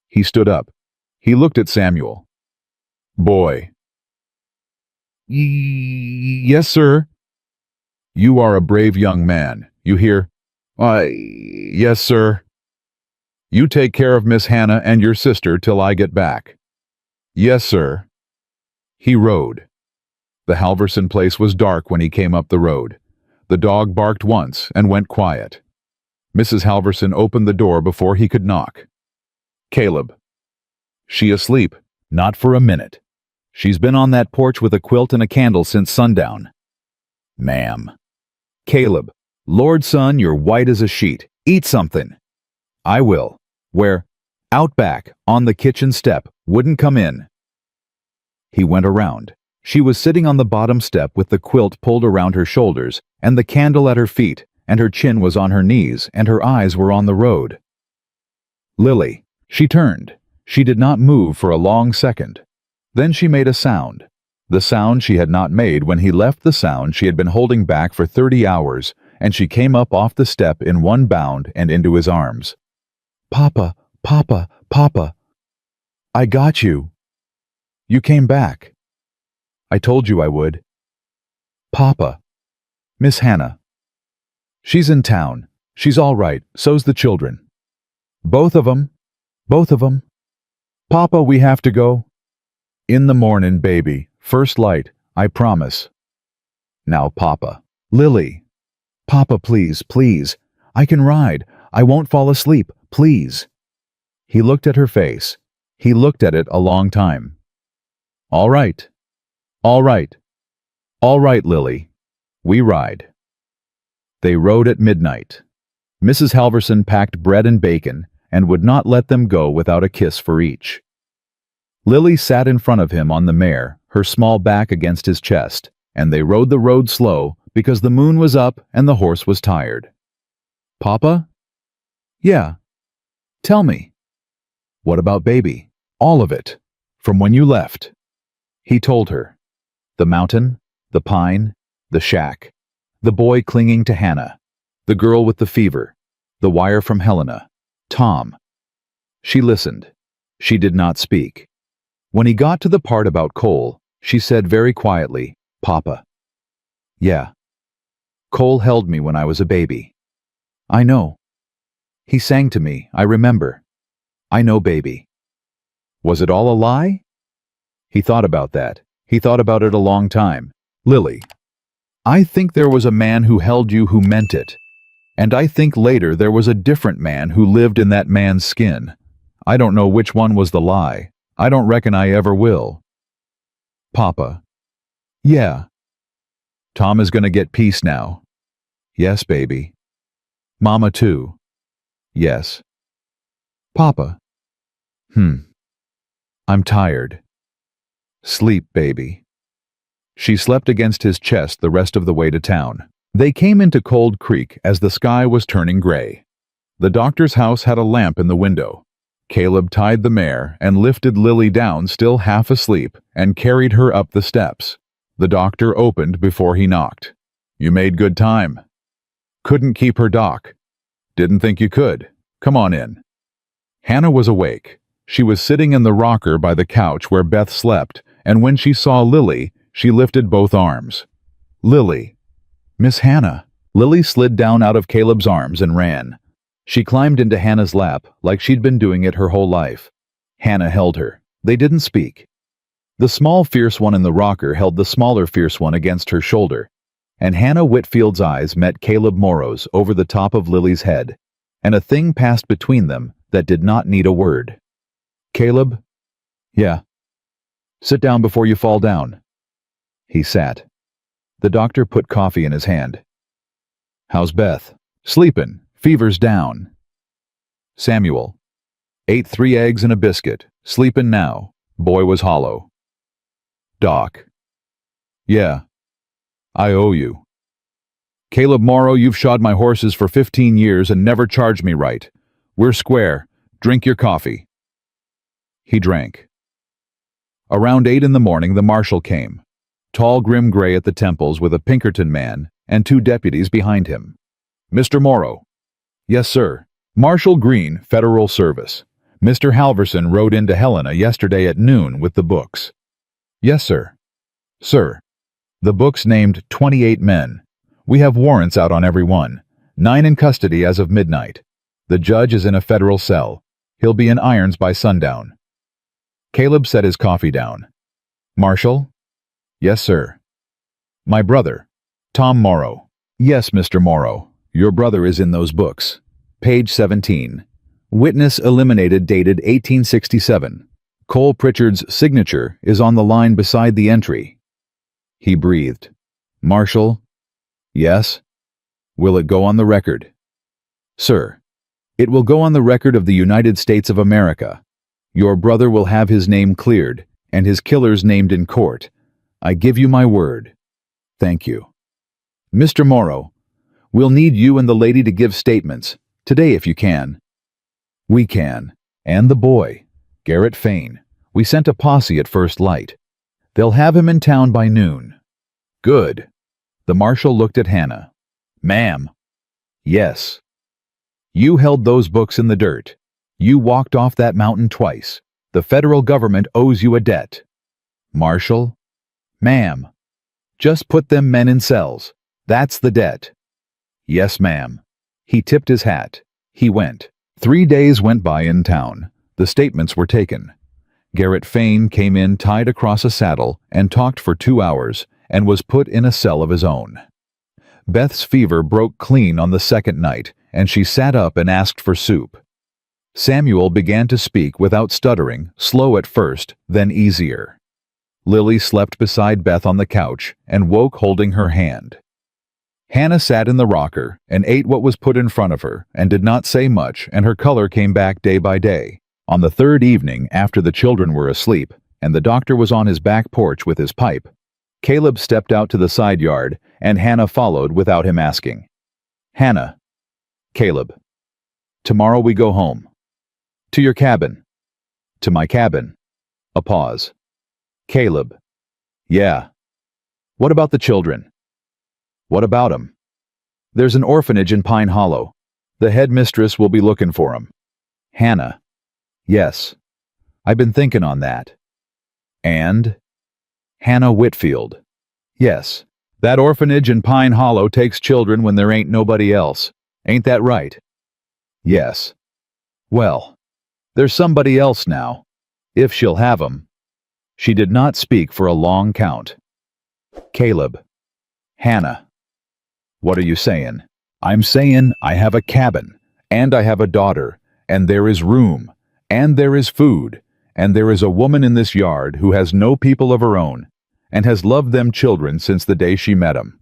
He stood up. He looked at Samuel. Boy. Yes, sir. You are a brave young man. You hear? Yes, sir. You take care of Miss Hannah and your sister till I get back. Yes, sir. He rode. The Halverson place was dark when he came up the road. The dog barked once and went quiet. Mrs. Halverson opened the door before he could knock. Caleb. She asleep? Not for a minute. She's been on that porch with a quilt and a candle since sundown. Ma'am. Caleb. Lord, son, you're white as a sheet. Eat something. I will. Where? Out back, on the kitchen step. Wouldn't come in. He went around. She was sitting on the bottom step with the quilt pulled around her shoulders and the candle at her feet, and her chin was on her knees and her eyes were on the road. Lily. She turned. She did not move for a long second. Then she made a sound. The sound she had not made when he left, the sound she had been holding back for 30 hours, and she came up off the step in one bound and into his arms. Papa, Papa, Papa. I got you. You came back. I told you I would. Papa. Miss Hannah. She's in town. She's all right. So's the children. Both of 'em. Both of 'em. Papa, we have to go. In the mornin', baby. First light, I promise. Now, Papa. Lily. Papa, please, please. I can ride. I won't fall asleep. Please. He looked at her face. He looked at it a long time. All right. All right. All right, Lily. We ride. They rode at midnight. Mrs. Halverson packed bread and bacon and would not let them go without a kiss for each. Lily sat in front of him on the mare, her small back against his chest, and they rode the road slow because the moon was up and the horse was tired. Papa? Yeah. Tell me. What about baby? All of it. From when you left. He told her. The mountain, the pine, the shack, the boy clinging to Hannah. The girl with the fever. The wire from Helena. Tom. She listened. She did not speak. When he got to the part about Cole, she said very quietly, "Papa." "Yeah. Cole held me when I was a baby." "I know. He sang to me, I remember." "I know, baby." Was it all a lie? He thought about that. He thought about it a long time. "Lily, I think there was a man who held you who meant it. And I think later there was a different man who lived in that man's skin. I don't know which one was the lie. I don't reckon I ever will." "Papa." "Yeah." "Tom is gonna get peace now." "Yes, baby." "Mama too." "Yes." "Papa." "I'm tired." "Sleep, baby." She slept against his chest the rest of the way to town. They came into Cold Creek as the sky was turning gray. The doctor's house had a lamp in the window. Caleb tied the mare and lifted Lily down still half asleep and carried her up the steps. The doctor opened before he knocked. "You made good time." "Couldn't keep her, Doc." "Didn't think you could. Come on in." Hannah was awake. She was sitting in the rocker by the couch where Beth slept, and when she saw Lily, she lifted both arms. "Lily." "Miss Hannah." Lily slid down out of Caleb's arms and ran. She climbed into Hannah's lap like she'd been doing it her whole life. Hannah held her. They didn't speak. The small, fierce one in the rocker held the smaller, fierce one against her shoulder, and Hannah Whitfield's eyes met Caleb Morrow's over the top of Lily's head, and a thing passed between them that did not need a word. "Caleb?" "Yeah." "Sit down before you fall down." He sat. The doctor put coffee in his hand. "How's Beth?" "Sleepin'. Fever's down." "Samuel?" "Ate 3 eggs and a biscuit. Sleepin' now. Boy was hollow." "Doc?" "Yeah. I owe you." "Caleb Morrow, you've shod my horses for 15 years and never charged me right. We're square. Drink your coffee." He drank. Around 8 in the morning, the marshal came. Tall, grim gray at the temples with a Pinkerton man and 2 deputies behind him. "Mr. Morrow." "Yes, sir." "Marshal Green, Federal Service. Mr. Halverson rode into Helena yesterday at noon with the books." "Yes, sir." "Sir, the books named 28 men. We have warrants out on every one. 9 in custody as of midnight. The judge is in a federal cell. He'll be in irons by sundown." Caleb set his coffee down. "Marshal?" "Yes, sir." "My brother, Tom Morrow." "Yes, Mr. Morrow. Your brother is in those books. Page 17. Witness eliminated dated 1867. Cole Pritchard's signature is on the line beside the entry." He breathed. "Marshal?" "Yes." "Will it go on the record?" "Sir, it will go on the record of the United States of America. Your brother will have his name cleared and his killers named in court. I give you my word." "Thank you." "Mr. Morrow, we'll need you and the lady to give statements, today if you can." "We can. And the boy, Garrett Fain. We sent a posse at first light. They'll have him in town by noon." "Good." The marshal looked at Hannah. "Ma'am." "Yes." "You held those books in the dirt. You walked off that mountain twice. The federal government owes you a debt." "Marshal?" "Ma'am." "Just put them men in cells. That's the debt." "Yes, ma'am." He tipped his hat. He went. 3 days went by in town. The statements were taken. Garrett Fain came in tied across a saddle and talked for 2 hours and was put in a cell of his own. Beth's fever broke clean on the second night, and she sat up and asked for soup. Samuel began to speak without stuttering, slow at first, then easier. Lily slept beside Beth on the couch and woke holding her hand. Hannah sat in the rocker and ate what was put in front of her and did not say much, and her color came back day by day. On the 3rd evening, after the children were asleep and the doctor was on his back porch with his pipe, Caleb stepped out to the side yard and Hannah followed without him asking. "Hannah." "Caleb." "Tomorrow we go home." "To your cabin." "To my cabin." A pause. "Caleb." "Yeah." "What about the children?" "What about 'em?" There's an orphanage in Pine Hollow. The headmistress will be looking for him. Hannah. Yes. I've been thinking on that. And? Hannah Whitfield. Yes. That orphanage in Pine Hollow takes children when there ain't nobody else. Ain't that right? Yes. Well, there's somebody else now. If she'll have 'em. She did not speak for a long count. Caleb. Hannah. What are you saying? I'm saying I have a cabin, and I have a daughter, and there is room, and there is food, and there is a woman in this yard who has no people of her own, and has loved them children since the day she met 'em.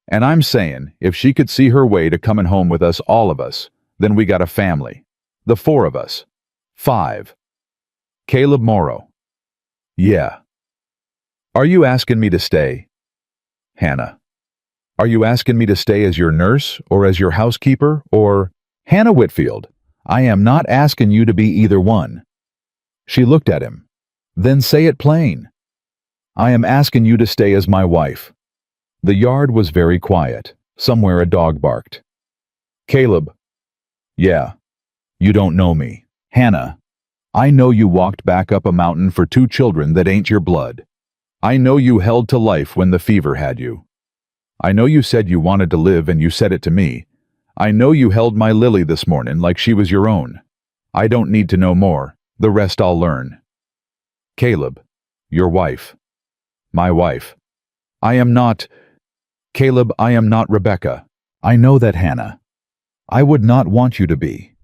And I'm saying, if she could see her way to coming home with us, all of us, then we got a family. The 4 of us. 5. Caleb Morrow. Yeah. Are you asking me to stay? Hannah. Are you asking me to stay as your nurse, or as your housekeeper, or... Hannah Whitfield, I am not asking you to be either one. She looked at him. Then say it plain. I am asking you to stay as my wife. The yard was very quiet. Somewhere a dog barked. Caleb. Yeah. You don't know me. Hannah. I know you walked back up a mountain for 2 children that ain't your blood. I know you held to life when the fever had you. I know you said you wanted to live and you said it to me. I know you held my Lily this morning like she was your own. I don't need to know more. The rest I'll learn. Caleb. Your wife. My wife. I am not... Caleb, I am not Rebecca. I know that, Hannah. I would not want you to be.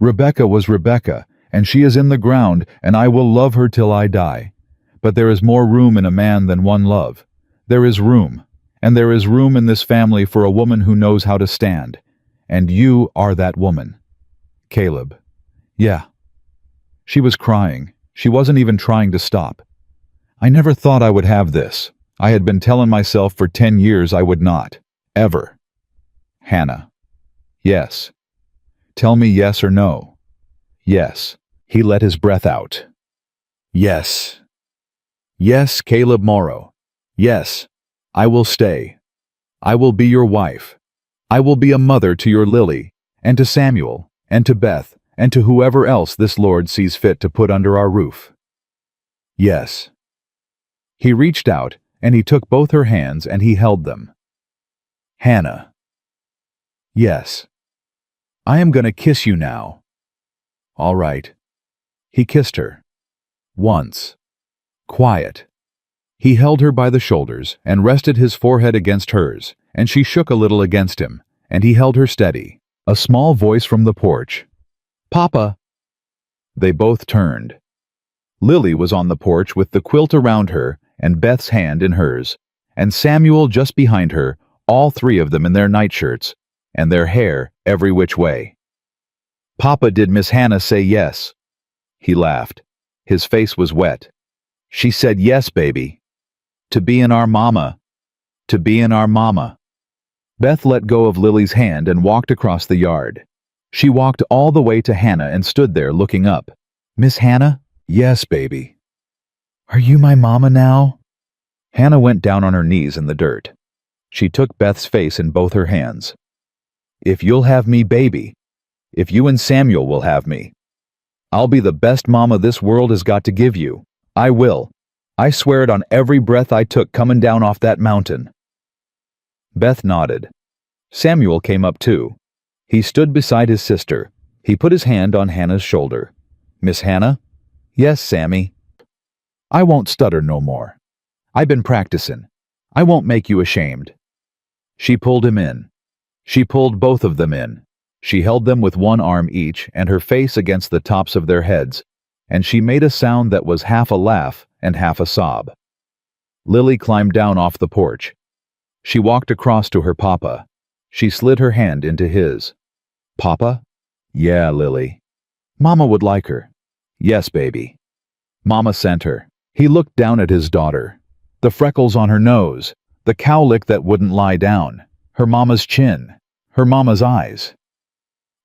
Rebecca was Rebecca, and she is in the ground, and I will love her till I die. But there is more room in a man than one love. There is room, and there is room in this family for a woman who knows how to stand. And you are that woman. Caleb. Yeah. She was crying. She wasn't even trying to stop. I never thought I would have this. I had been telling myself for 10 years I would not. Ever. Hannah. Yes. Tell me yes or no. Yes. He let his breath out. Yes. Yes, Caleb Morrow. Yes. I will stay. I will be your wife. I will be a mother to your Lily, and to Samuel, and to Beth, and to whoever else this Lord sees fit to put under our roof. Yes. He reached out, and he took both her hands and he held them. Hannah. Yes. I am going to kiss you now. All right. He kissed her. Once. Quiet. He held her by the shoulders and rested his forehead against hers, and she shook a little against him, and he held her steady. A small voice from the porch. Papa. They both turned. Lily was on the porch with the quilt around her and Beth's hand in hers, and Samuel just behind her, all 3 of them in their nightshirts, and their hair every which way. Papa, did Miss Hannah say yes? He laughed. His face was wet. She said yes, baby. To be in our mama. To be in our mama. Beth let go of Lily's hand and walked across the yard. She walked all the way to Hannah and stood there looking up. Miss Hannah? Yes, baby. Are you my mama now? Hannah went down on her knees in the dirt. She took Beth's face in both her hands. If you'll have me, baby. If you and Samuel will have me. I'll be the best mama this world has got to give you. I will. I swear it on every breath I took coming down off that mountain. Beth nodded. Samuel came up too. He stood beside his sister. He put his hand on Hannah's shoulder. Miss Hannah? Yes, Sammy. I won't stutter no more. I've been practicing. I won't make you ashamed. She pulled him in. She pulled both of them in. She held them with one arm each and her face against the tops of their heads, and she made a sound that was half a laugh and half a sob. Lily climbed down off the porch. She walked across to her papa. She slid her hand into his. Papa? Yeah, Lily. Mama would like her. Yes, baby. Mama sent her. He looked down at his daughter. The freckles on her nose, the cowlick that wouldn't lie down, her mama's chin, her mama's eyes.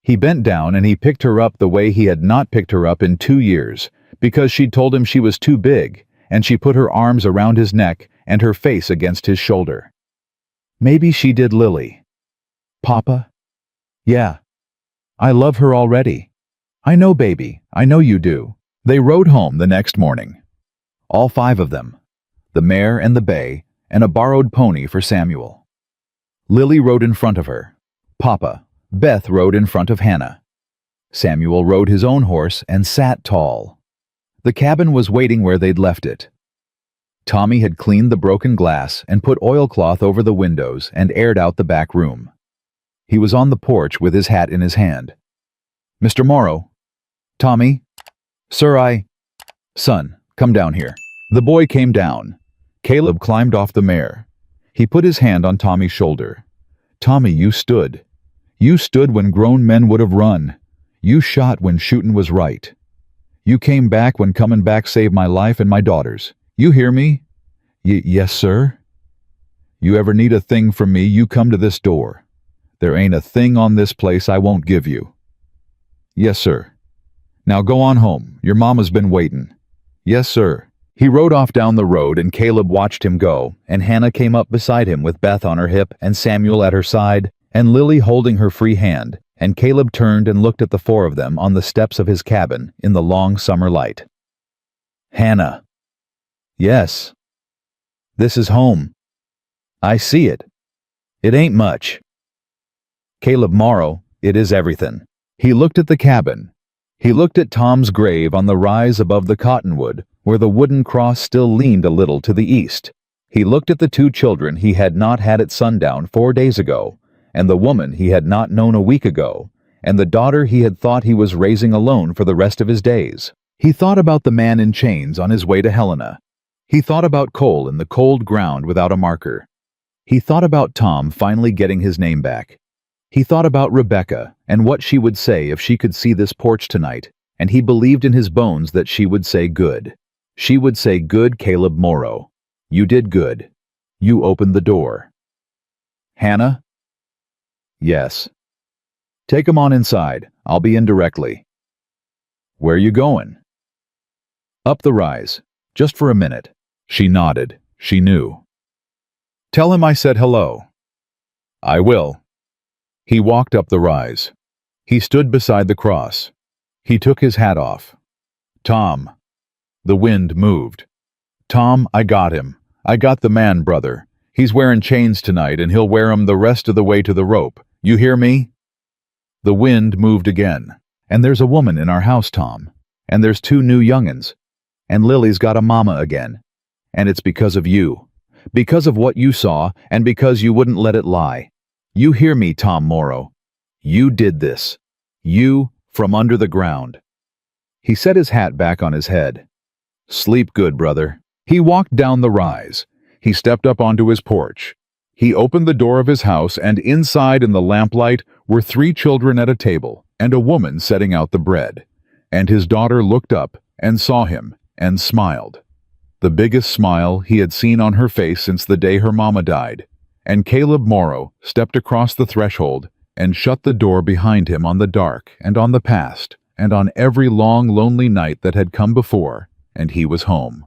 He bent down and he picked her up the way he had not picked her up in 2 years, because she'd told him she was too big, and she put her arms around his neck and her face against his shoulder. Maybe she did Lily. Papa? Yeah. I love her already. I know, baby. I know you do. They rode home the next morning. All five of them. The mare and the bay, and a borrowed pony for Samuel. Lily rode in front of her. Papa, Beth rode in front of Hannah. Samuel rode his own horse and sat tall. The cabin was waiting where they'd left it. Tommy had cleaned the broken glass and put oilcloth over the windows and aired out the back room. He was on the porch with his hat in his hand. Mr. Morrow. Tommy. Sir, Son, come down here. The boy came down. Caleb climbed off the mare. He put his hand on Tommy's shoulder. Tommy, you stood. You stood when grown men would have run. You shot when shootin' was right. You came back when comin' back saved my life and my daughter's. You hear me? Yes, sir. You ever need a thing from me, you come to this door. There ain't a thing on this place I won't give you. Yes, sir. Now go on home. Your mama's been waitin'. Yes, sir. He rode off down the road and Caleb watched him go, and Hannah came up beside him with Beth on her hip and Samuel at her side, and Lily holding her free hand, and Caleb turned and looked at the four of them on the steps of his cabin in the long summer light. Hannah. Yes. This is home. I see it. It ain't much. Caleb Morrow, it is everything. He looked at the cabin. He looked at Tom's grave on the rise above the cottonwood, where the wooden cross still leaned a little to the east. He looked at the two children he had not had at sundown 4 days ago, and the woman he had not known a week ago, and the daughter he had thought he was raising alone for the rest of his days. He thought about the man in chains on his way to Helena. He thought about Cole in the cold ground without a marker. He thought about Tom finally getting his name back. He thought about Rebecca and what she would say if she could see this porch tonight, and he believed in his bones that she would say good. She would say, "Good, Caleb Morrow. You did good. You opened the door." Hannah? Yes. Take 'em on inside. I'll be in directly. Where you going? Up the rise. Just for a minute. She nodded. She knew. Tell him I said hello. I will. He walked up the rise. He stood beside the cross. He took his hat off. Tom. The wind moved. Tom, I got him. I got the man, brother. He's wearing chains tonight and he'll wear 'em the rest of the way to the rope. You hear me? The wind moved again. And there's a woman in our house, Tom. And there's 2 new young'uns. And Lily's got a mama again. And it's because of you. Because of what you saw and because you wouldn't let it lie. You hear me, Tom Morrow. You did this. You, from under the ground. He set his hat back on his head. Sleep good, brother. He walked down the rise. He stepped up onto his porch. He opened the door of his house, and inside in the lamplight were 3 children at a table and a woman setting out the bread. And his daughter looked up and saw him and smiled. The biggest smile he had seen on her face since the day her mama died. And Caleb Morrow stepped across the threshold and shut the door behind him on the dark and on the past and on every long, lonely night that had come before, and he was home.